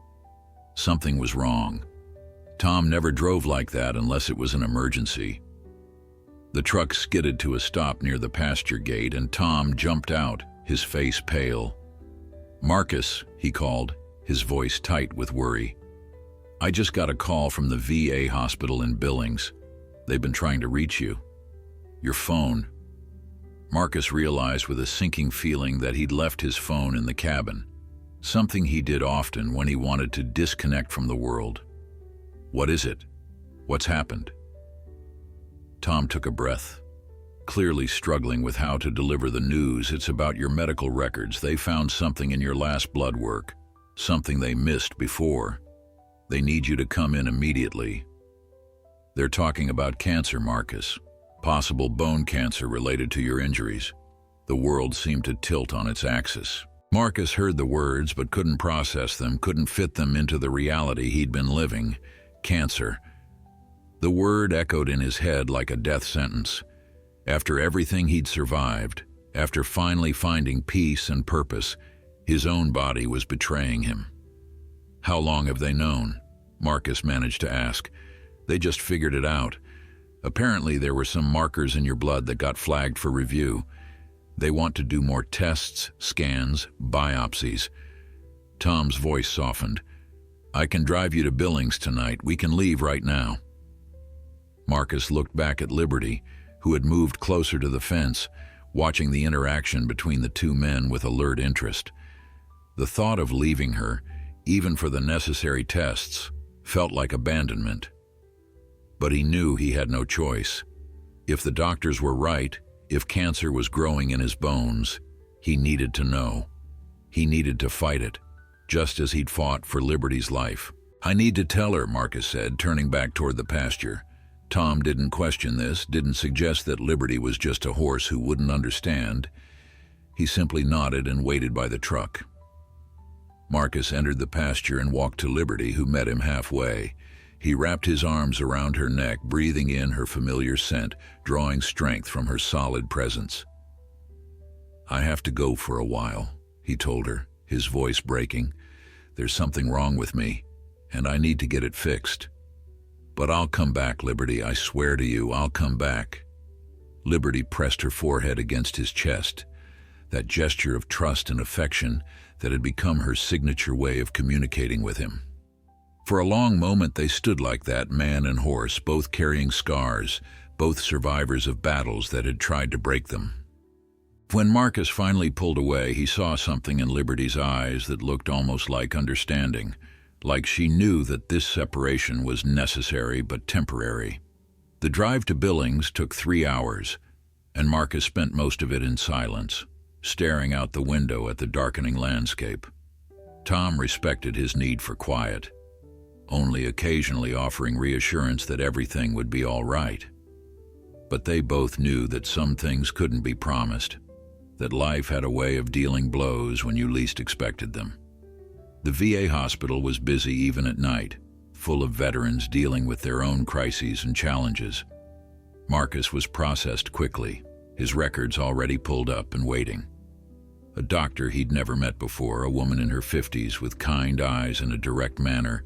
Something was wrong. Tom never drove like that unless it was an emergency. The truck skidded to a stop near the pasture gate, and Tom jumped out, his face pale. "Marcus," he called, his voice tight with worry. "I just got a call from the VA hospital in Billings. They've been trying to reach you. Your phone." Marcus realized with a sinking feeling that he'd left his phone in the cabin, something he did often when he wanted to disconnect from the world. "What is it? What's happened?" Tom took a breath, clearly struggling with how to deliver the news. "It's about your medical records. They found something in your last blood work, something they missed before. They need you to come in immediately." "They're talking about cancer, Marcus. Possible bone cancer related to your injuries." The world seemed to tilt on its axis. Marcus heard the words but couldn't process them, couldn't fit them into the reality he'd been living. Cancer. The word echoed in his head like a death sentence. After everything he'd survived, after finally finding peace and purpose, his own body was betraying him. "How long have they known?" Marcus managed to ask. "They just figured it out. Apparently there were some markers in your blood that got flagged for review. They want to do more tests, scans, biopsies." Tom's voice softened. "I can drive you to Billings tonight. We can leave right now." Marcus looked back at Liberty, who had moved closer to the fence, watching the interaction between the two men with alert interest. The thought of leaving her, even for the necessary tests, felt like abandonment. But he knew he had no choice. If the doctors were right, if cancer was growing in his bones, he needed to know. He needed to fight it, just as he'd fought for Liberty's life. "I need to tell her," Marcus said, turning back toward the pasture. Tom didn't question this, didn't suggest that Liberty was just a horse who wouldn't understand. He simply nodded and waited by the truck. Marcus entered the pasture and walked to Liberty, who met him halfway. He wrapped his arms around her neck, breathing in her familiar scent, drawing strength from her solid presence. "I have to go for a while," he told her, his voice breaking. "There's something wrong with me, and I need to get it fixed. But I'll come back, Liberty. I swear to you, I'll come back." Liberty pressed her forehead against his chest, that gesture of trust and affection that had become her signature way of communicating with him. For a long moment they stood like that, man and horse, both carrying scars, both survivors of battles that had tried to break them. When Marcus finally pulled away, he saw something in Liberty's eyes that looked almost like understanding, like she knew that this separation was necessary but temporary. The drive to Billings took 3 hours, and Marcus spent most of it in silence, staring out the window at the darkening landscape. Tom respected his need for quiet, only occasionally offering reassurance that everything would be all right. But they both knew that some things couldn't be promised, that life had a way of dealing blows when you least expected them. The VA hospital was busy even at night, full of veterans dealing with their own crises and challenges. Marcus was processed quickly, his records already pulled up and waiting. A doctor he'd never met before, a woman in her 50s with kind eyes and a direct manner,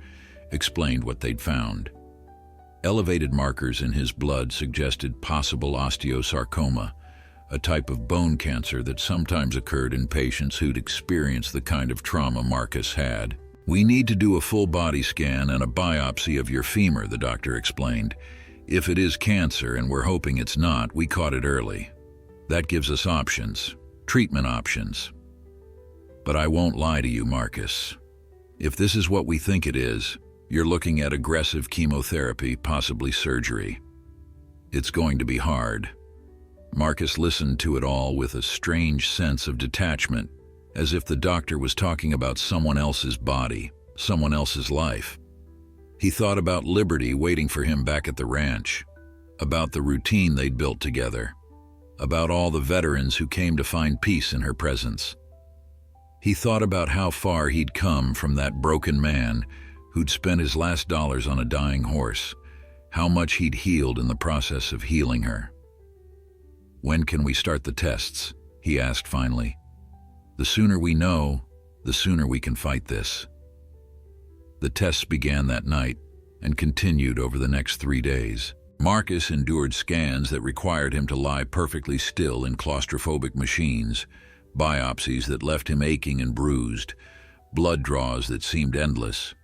explained what they'd found. Elevated markers in his blood suggested possible osteosarcoma, a type of bone cancer that sometimes occurred in patients who'd experienced the kind of trauma Marcus had. "We need to do a full body scan and a biopsy of your femur," the doctor explained. "If it is cancer, and we're hoping it's not, we caught it early. That gives us options, treatment options. But I won't lie to you, Marcus. If this is what we think it is, you're looking at aggressive chemotherapy, possibly surgery. It's going to be hard." Marcus listened to it all with a strange sense of detachment, as if the doctor was talking about someone else's body, someone else's life. He thought about Liberty waiting for him back at the ranch, about the routine they'd built together, about all the veterans who came to find peace in her presence. He thought about how far he'd come from that broken man who'd spent his last dollars on a dying horse, how much he'd healed in the process of healing her. "When can we start the tests?" he asked finally. "The sooner we know, the sooner we can fight this." The tests began that night and continued over the next 3 days. Marcus endured scans that required him to lie perfectly still in claustrophobic machines, biopsies that left him aching and bruised, blood draws that seemed endless.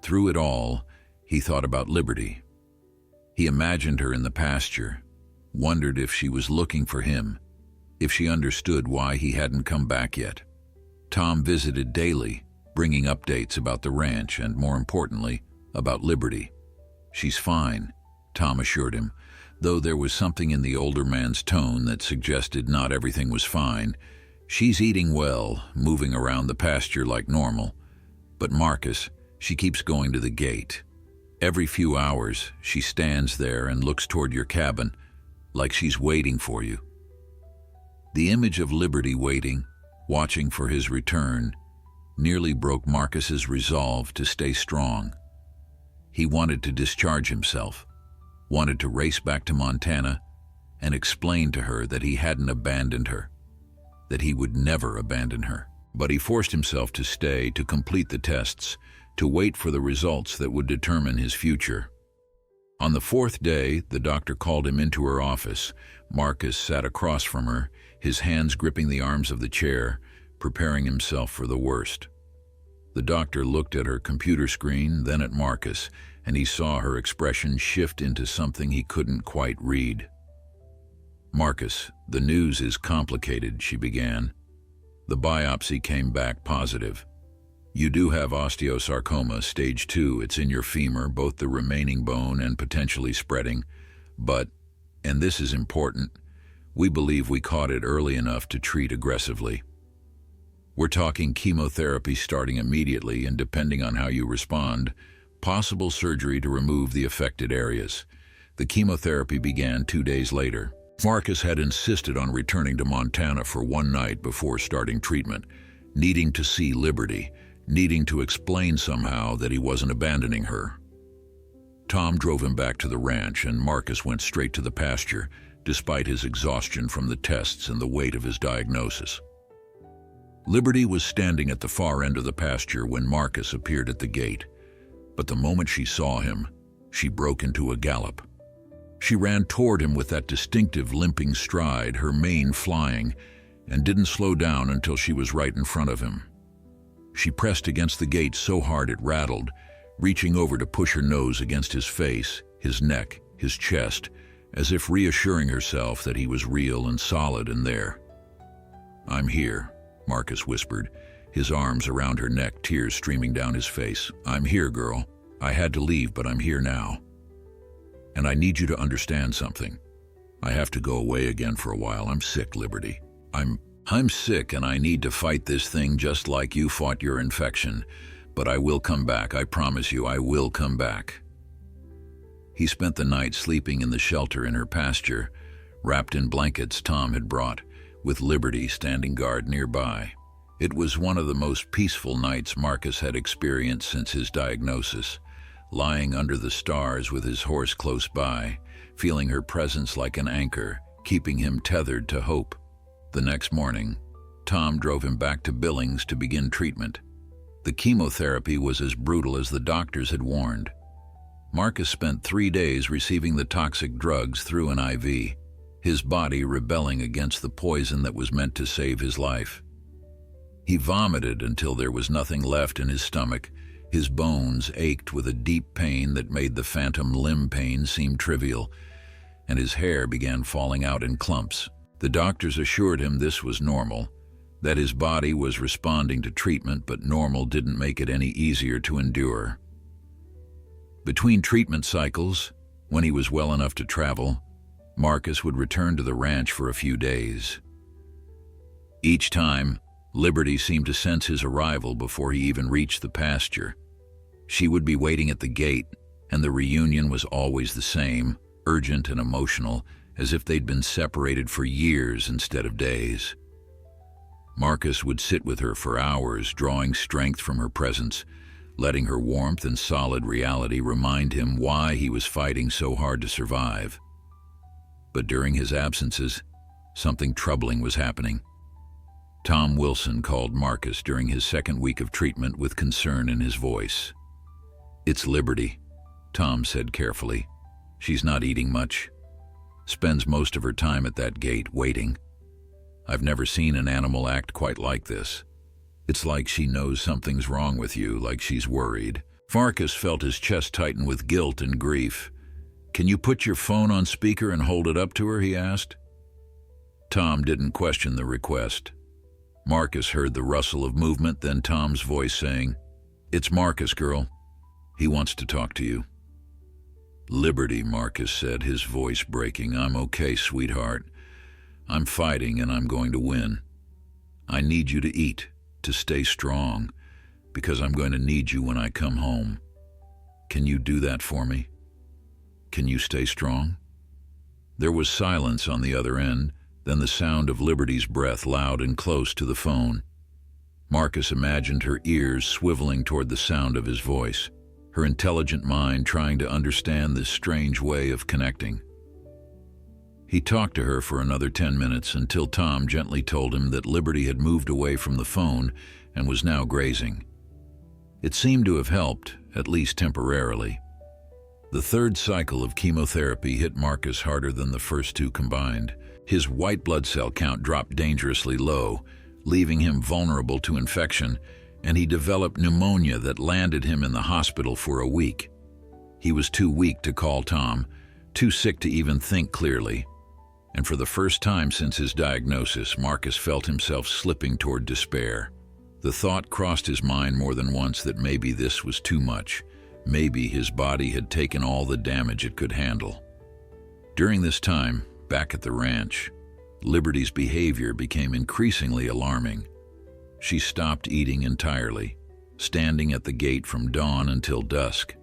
Through it all, he thought about Liberty. He imagined her in the pasture, wondered if she was looking for him, if she understood why he hadn't come back yet. Tom visited daily, bringing updates about the ranch and, more importantly, about Liberty. "She's fine," Tom assured him, though there was something in the older man's tone that suggested not everything was fine. "She's eating well, moving around the pasture like normal. But Marcus, she keeps going to the gate. Every few hours, she stands there and looks toward your cabin, like she's waiting for you." The image of Liberty waiting, watching for his return, nearly broke Marcus's resolve to stay strong. He wanted to discharge himself, wanted to race back to Montana and explain to her that he hadn't abandoned her, that he would never abandon her. But he forced himself to stay, to complete the tests, to wait for the results that would determine his future. On the fourth day, the doctor called him into her office. Marcus sat across from her, his hands gripping the arms of the chair, preparing himself for the worst. The doctor looked at her computer screen, then at Marcus, and he saw her expression shift into something he couldn't quite read. "Marcus, the news is complicated," she began. "The biopsy came back positive. You do have osteosarcoma, stage 2. It's in your femur, both the remaining bone and potentially spreading. But, and this is important, we believe we caught it early enough to treat aggressively. We're talking chemotherapy starting immediately, and depending on how you respond, possible surgery to remove the affected areas." The chemotherapy began 2 days later. Marcus had insisted on returning to Montana for one night before starting treatment, needing to see Liberty, needing to explain somehow that he wasn't abandoning her. Tom drove him back to the ranch, and Marcus went straight to the pasture, despite his exhaustion from the tests and the weight of his diagnosis. Liberty was standing at the far end of the pasture when Marcus appeared at the gate, but the moment she saw him, she broke into a gallop. She ran toward him with that distinctive limping stride, her mane flying, and didn't slow down until she was right in front of him. She pressed against the gate so hard it rattled, reaching over to push her nose against his face, his neck, his chest, as if reassuring herself that he was real and solid and there. "I'm here," Marcus whispered, his arms around her neck, tears streaming down his face. "I'm here, girl. I had to leave, but I'm here now. And I need you to understand something. I have to go away again for a while. I'm sick, Liberty. I'm sick, and I need to fight this thing just like you fought your infection. But I will come back. I promise you, I will come back." He spent the night sleeping in the shelter in her pasture, wrapped in blankets Tom had brought, with Liberty standing guard nearby. It was one of the most peaceful nights Marcus had experienced since his diagnosis, lying under the stars with his horse close by, feeling her presence like an anchor, keeping him tethered to hope. The next morning, Tom drove him back to Billings to begin treatment. The chemotherapy was as brutal as the doctors had warned. Marcus spent 3 days receiving the toxic drugs through an IV, his body rebelling against the poison that was meant to save his life. He vomited until there was nothing left in his stomach. His bones ached with a deep pain that made the phantom limb pain seem trivial, and his hair began falling out in clumps. The doctors assured him this was normal, that his body was responding to treatment, but normal didn't make it any easier to endure. Between treatment cycles, when he was well enough to travel, Marcus would return to the ranch for a few days. Each time, Liberty seemed to sense his arrival before he even reached the pasture. She would be waiting at the gate, and the reunion was always the same, urgent and emotional, as if they'd been separated for years instead of days. Marcus would sit with her for hours, drawing strength from her presence, letting her warmth and solid reality remind him why he was fighting so hard to survive. But during his absences, something troubling was happening. Tom Wilson called Marcus during his second week of treatment with concern in his voice. "It's Liberty," Tom said carefully. "She's not eating much. Spends most of her time at that gate, waiting. I've never seen an animal act quite like this. It's like she knows something's wrong with you, like she's worried." Marcus felt his chest tighten with guilt and grief. "Can you put your phone on speaker and hold it up to her?" he asked. Tom didn't question the request. Marcus heard the rustle of movement, then Tom's voice saying, "It's Marcus, girl. He wants to talk to you." "Liberty," Marcus said, his voice breaking. "I'm okay, sweetheart. I'm fighting, and I'm going to win. I need you to eat, to stay strong, because I'm going to need you when I come home. Can you do that for me? Can you stay strong?" There was silence on the other end, then the sound of Liberty's breath loud and close to the phone. Marcus imagined her ears swiveling toward the sound of his voice, her intelligent mind trying to understand this strange way of connecting. He talked to her for another 10 minutes until Tom gently told him that Liberty had moved away from the phone and was now grazing. It seemed to have helped, at least temporarily. The third cycle of chemotherapy hit Marcus harder than the first two combined. His white blood cell count dropped dangerously low, leaving him vulnerable to infection, and he developed pneumonia that landed him in the hospital for a week. He was too weak to call Tom, too sick to even think clearly. And for the first time since his diagnosis, Marcus felt himself slipping toward despair. The thought crossed his mind more than once that maybe this was too much. Maybe his body had taken all the damage it could handle. During this time, back at the ranch, Liberty's behavior became increasingly alarming. She stopped eating entirely, standing at the gate from dawn until dusk,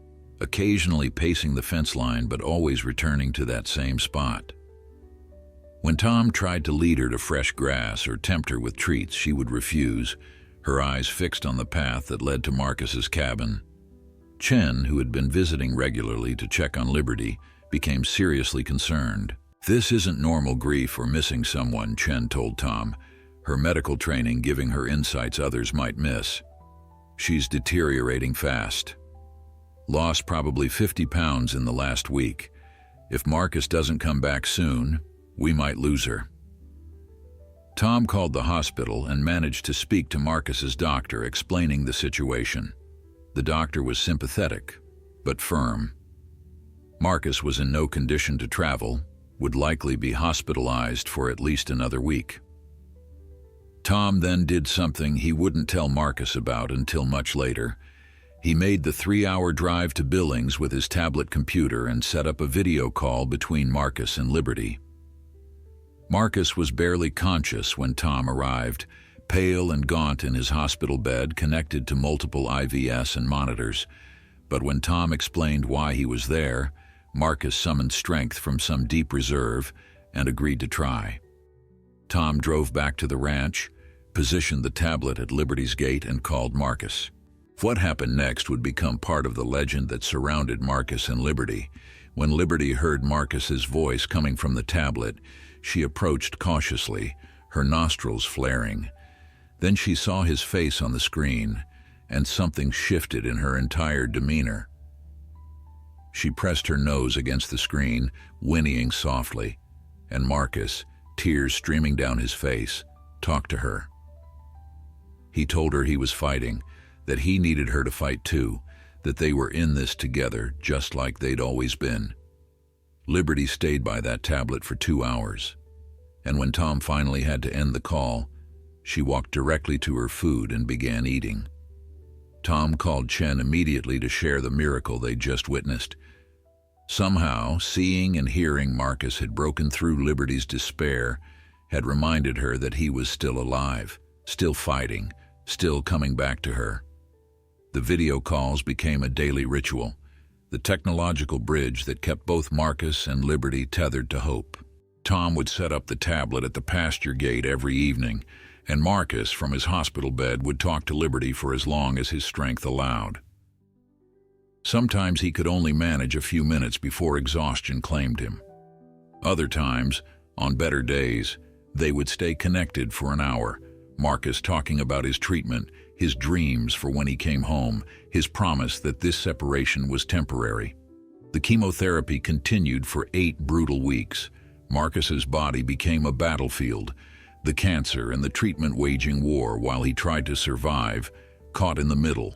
occasionally pacing the fence line but always returning to that same spot. When Tom tried to lead her to fresh grass or tempt her with treats, she would refuse, her eyes fixed on the path that led to Marcus's cabin. Chen, who had been visiting regularly to check on Liberty, became seriously concerned. "This isn't normal grief or missing someone," Chen told Tom, her medical training giving her insights others might miss. "She's deteriorating fast. Lost probably 50 pounds in the last week. If Marcus doesn't come back soon, we might lose her." Tom called the hospital and managed to speak to Marcus's doctor, explaining the situation. The doctor was sympathetic, but firm. Marcus was in no condition to travel, would likely be hospitalized for at least another week. Tom then did something he wouldn't tell Marcus about until much later. He made the 3-hour drive to Billings with his tablet computer and set up a video call between Marcus and Liberty. Marcus was barely conscious when Tom arrived, pale and gaunt in his hospital bed connected to multiple IVs and monitors. But when Tom explained why he was there, Marcus summoned strength from some deep reserve and agreed to try. Tom drove back to the ranch, positioned the tablet at Liberty's gate, and called Marcus. What happened next would become part of the legend that surrounded Marcus and Liberty. When Liberty heard Marcus's voice coming from the tablet, she approached cautiously, her nostrils flaring. Then she saw his face on the screen, and something shifted in her entire demeanor. She pressed her nose against the screen, whinnying softly, and Marcus, tears streaming down his face, talked to her. He told her he was fighting, that he needed her to fight too, that they were in this together, just like they'd always been. Liberty stayed by that tablet for 2 hours, and when Tom finally had to end the call, she walked directly to her food and began eating. Tom called Chen immediately to share the miracle they'd just witnessed. Somehow, seeing and hearing Marcus had broken through Liberty's despair, had reminded her that he was still alive, still fighting, still coming back to her. The video calls became a daily ritual, the technological bridge that kept both Marcus and Liberty tethered to hope. Tom would set up the tablet at the pasture gate every evening, and Marcus, from his hospital bed, would talk to Liberty for as long as his strength allowed. Sometimes he could only manage a few minutes before exhaustion claimed him. Other times, on better days, they would stay connected for an hour, Marcus talking about his treatment, his dreams for when he came home, his promise that this separation was temporary. The chemotherapy continued for 8 brutal weeks. Marcus's body became a battlefield, the cancer and the treatment waging war while he tried to survive, caught in the middle.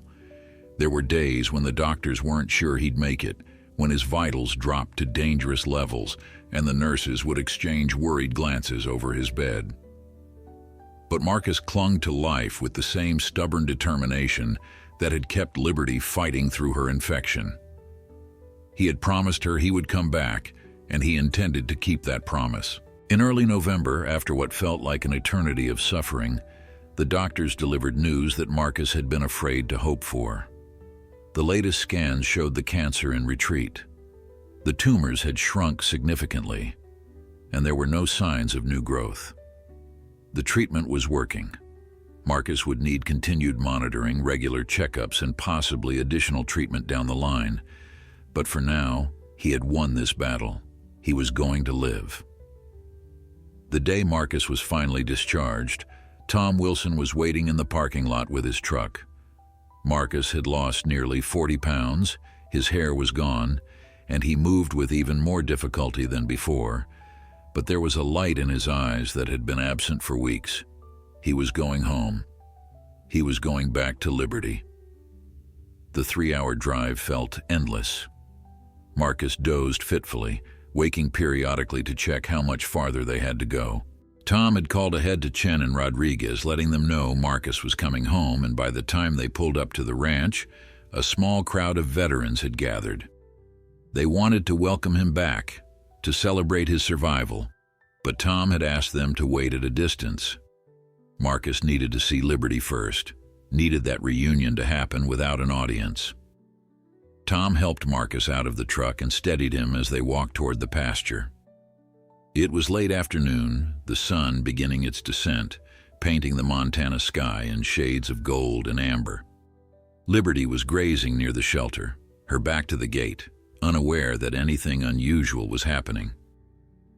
There were days when the doctors weren't sure he'd make it, when his vitals dropped to dangerous levels and the nurses would exchange worried glances over his bed. But Marcus clung to life with the same stubborn determination that had kept Liberty fighting through her infection. He had promised her he would come back, and he intended to keep that promise. In early November, after what felt like an eternity of suffering, the doctors delivered news that Marcus had been afraid to hope for. The latest scans showed the cancer in retreat. The tumors had shrunk significantly, and there were no signs of new growth. The treatment was working. Marcus would need continued monitoring, regular checkups, and possibly additional treatment down the line. But for now, he had won this battle. He was going to live. The day Marcus was finally discharged, Tom Wilson was waiting in the parking lot with his truck. Marcus had lost nearly 40 pounds, his hair was gone, and he moved with even more difficulty than before. But there was a light in his eyes that had been absent for weeks. He was going home. He was going back to liberty. The 3-hour drive felt endless. Marcus dozed fitfully, waking periodically to check how much farther they had to go. Tom had called ahead to Chen and Rodriguez, letting them know Marcus was coming home, and by the time they pulled up to the ranch, a small crowd of veterans had gathered. They wanted to welcome him back, to celebrate his survival, but Tom had asked them to wait at a distance. Marcus needed to see Liberty first, needed that reunion to happen without an audience. Tom helped Marcus out of the truck and steadied him as they walked toward the pasture. It was late afternoon, the sun beginning its descent, painting the Montana sky in shades of gold and amber. Liberty was grazing near the shelter, her back to the gate, unaware that anything unusual was happening.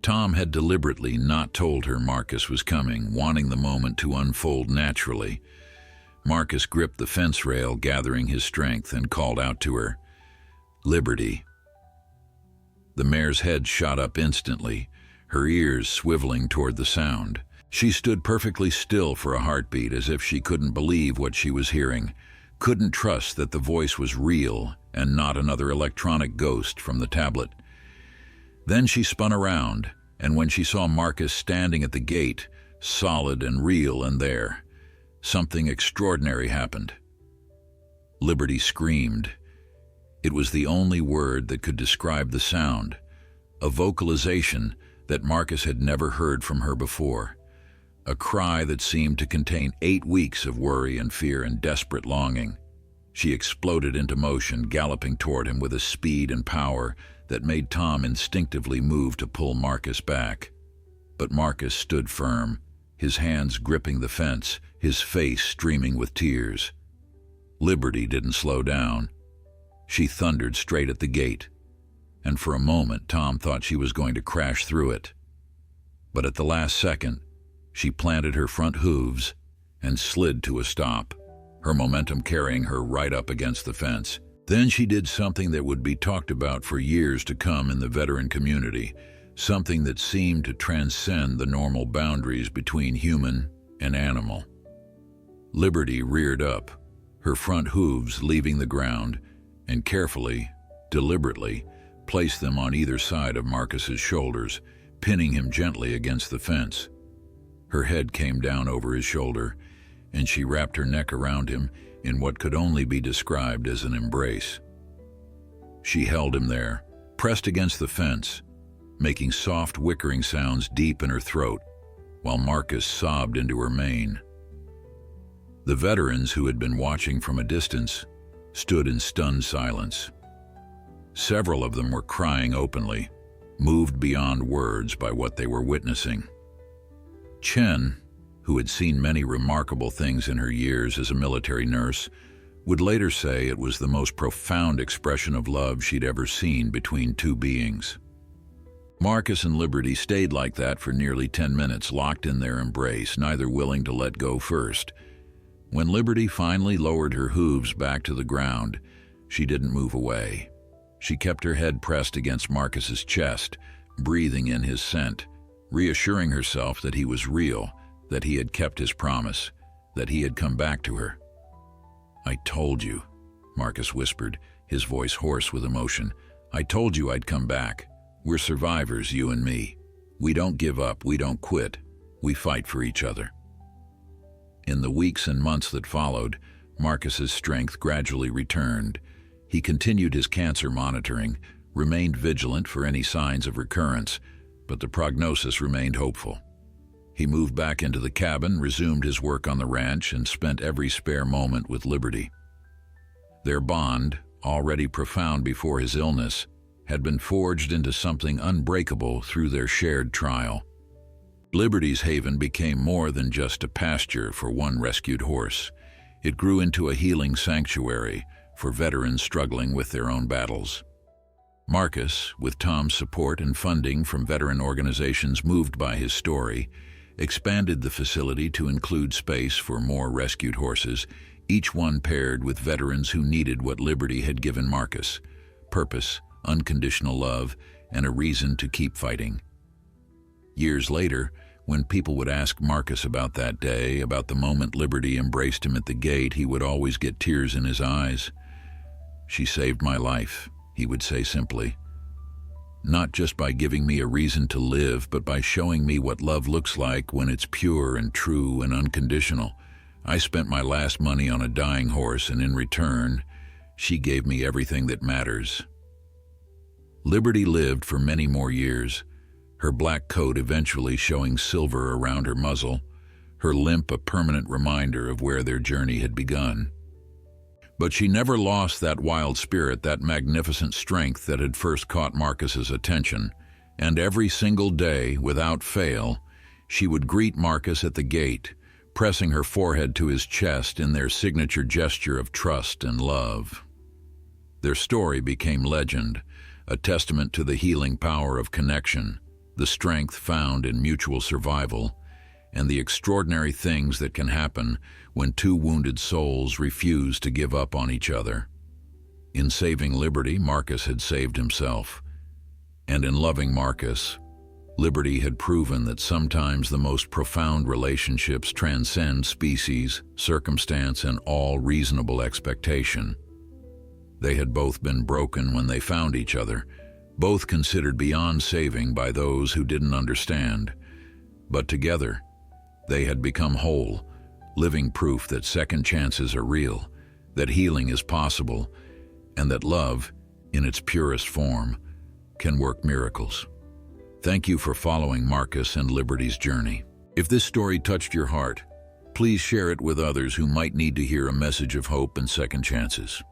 Tom had deliberately not told her Marcus was coming, wanting the moment to unfold naturally. Marcus gripped the fence rail, gathering his strength, and called out to her, "Liberty." The mare's head shot up instantly, her ears swiveling toward the sound. She stood perfectly still for a heartbeat, as if she couldn't believe what she was hearing, couldn't trust that the voice was real and not another electronic ghost from the tablet. Then she spun around, and when she saw Marcus standing at the gate, solid and real and there, something extraordinary happened. Liberty screamed. It was the only word that could describe the sound, a vocalization that Marcus had never heard from her before, a cry that seemed to contain 8 weeks of worry and fear and desperate longing. She exploded into motion, galloping toward him with a speed and power that made Tom instinctively move to pull Marcus back. But Marcus stood firm, his hands gripping the fence, his face streaming with tears. Liberty didn't slow down. She thundered straight at the gate, and for a moment Tom thought she was going to crash through it. But at the last second, she planted her front hooves and slid to a stop, her momentum carrying her right up against the fence. Then she did something that would be talked about for years to come in the veteran community, something that seemed to transcend the normal boundaries between human and animal. Liberty reared up, her front hooves leaving the ground, and carefully, deliberately, placed them on either side of Marcus's shoulders, pinning him gently against the fence. Her head came down over his shoulder, and she wrapped her neck around him in what could only be described as an embrace. She held him there, pressed against the fence, making soft whickering sounds deep in her throat, while Marcus sobbed into her mane. The veterans who had been watching from a distance stood in stunned silence. Several of them were crying openly, moved beyond words by what they were witnessing. Chen, who had seen many remarkable things in her years as a military nurse, would later say it was the most profound expression of love she'd ever seen between two beings. Marcus and Liberty stayed like that for nearly 10 minutes, locked in their embrace, neither willing to let go first. When Liberty finally lowered her hooves back to the ground, she didn't move away. She kept her head pressed against Marcus's chest, breathing in his scent, reassuring herself that he was real, that he had kept his promise, that he had come back to her. "I told you," Marcus whispered, his voice hoarse with emotion. "I told you I'd come back. We're survivors, you and me. We don't give up, we don't quit. We fight for each other." In the weeks and months that followed, Marcus's strength gradually returned. He continued his cancer monitoring, remained vigilant for any signs of recurrence, but the prognosis remained hopeful. He moved back into the cabin, resumed his work on the ranch, and spent every spare moment with Liberty. Their bond, already profound before his illness, had been forged into something unbreakable through their shared trial. Liberty's haven became more than just a pasture for one rescued horse. It grew into a healing sanctuary for veterans struggling with their own battles. Marcus, with Tom's support and funding from veteran organizations moved by his story, expanded the facility to include space for more rescued horses, each one paired with veterans who needed what Liberty had given Marcus: purpose, unconditional love, and a reason to keep fighting. Years later, when people would ask Marcus about that day, about the moment Liberty embraced him at the gate, he would always get tears in his eyes. "She saved my life," he would say simply. "Not just by giving me a reason to live, but by showing me what love looks like when it's pure and true and unconditional. I spent my last money on a dying horse, and in return, she gave me everything that matters." Liberty lived for many more years, her black coat eventually showing silver around her muzzle, her limp a permanent reminder of where their journey had begun. But she never lost that wild spirit, that magnificent strength that had first caught Marcus's attention, and every single day, without fail, she would greet Marcus at the gate, pressing her forehead to his chest in their signature gesture of trust and love. Their story became legend, a testament to the healing power of connection, the strength found in mutual survival, and the extraordinary things that can happen when two wounded souls refuse to give up on each other. In saving Liberty, Marcus had saved himself. And in loving Marcus, Liberty had proven that sometimes the most profound relationships transcend species, circumstance, and all reasonable expectation. They had both been broken when they found each other, both considered beyond saving by those who didn't understand. But together, they had become whole, living proof that second chances are real, that healing is possible, and that love, in its purest form, can work miracles. Thank you for following Marcus and Liberty's journey. If this story touched your heart, please share it with others who might need to hear a message of hope and second chances.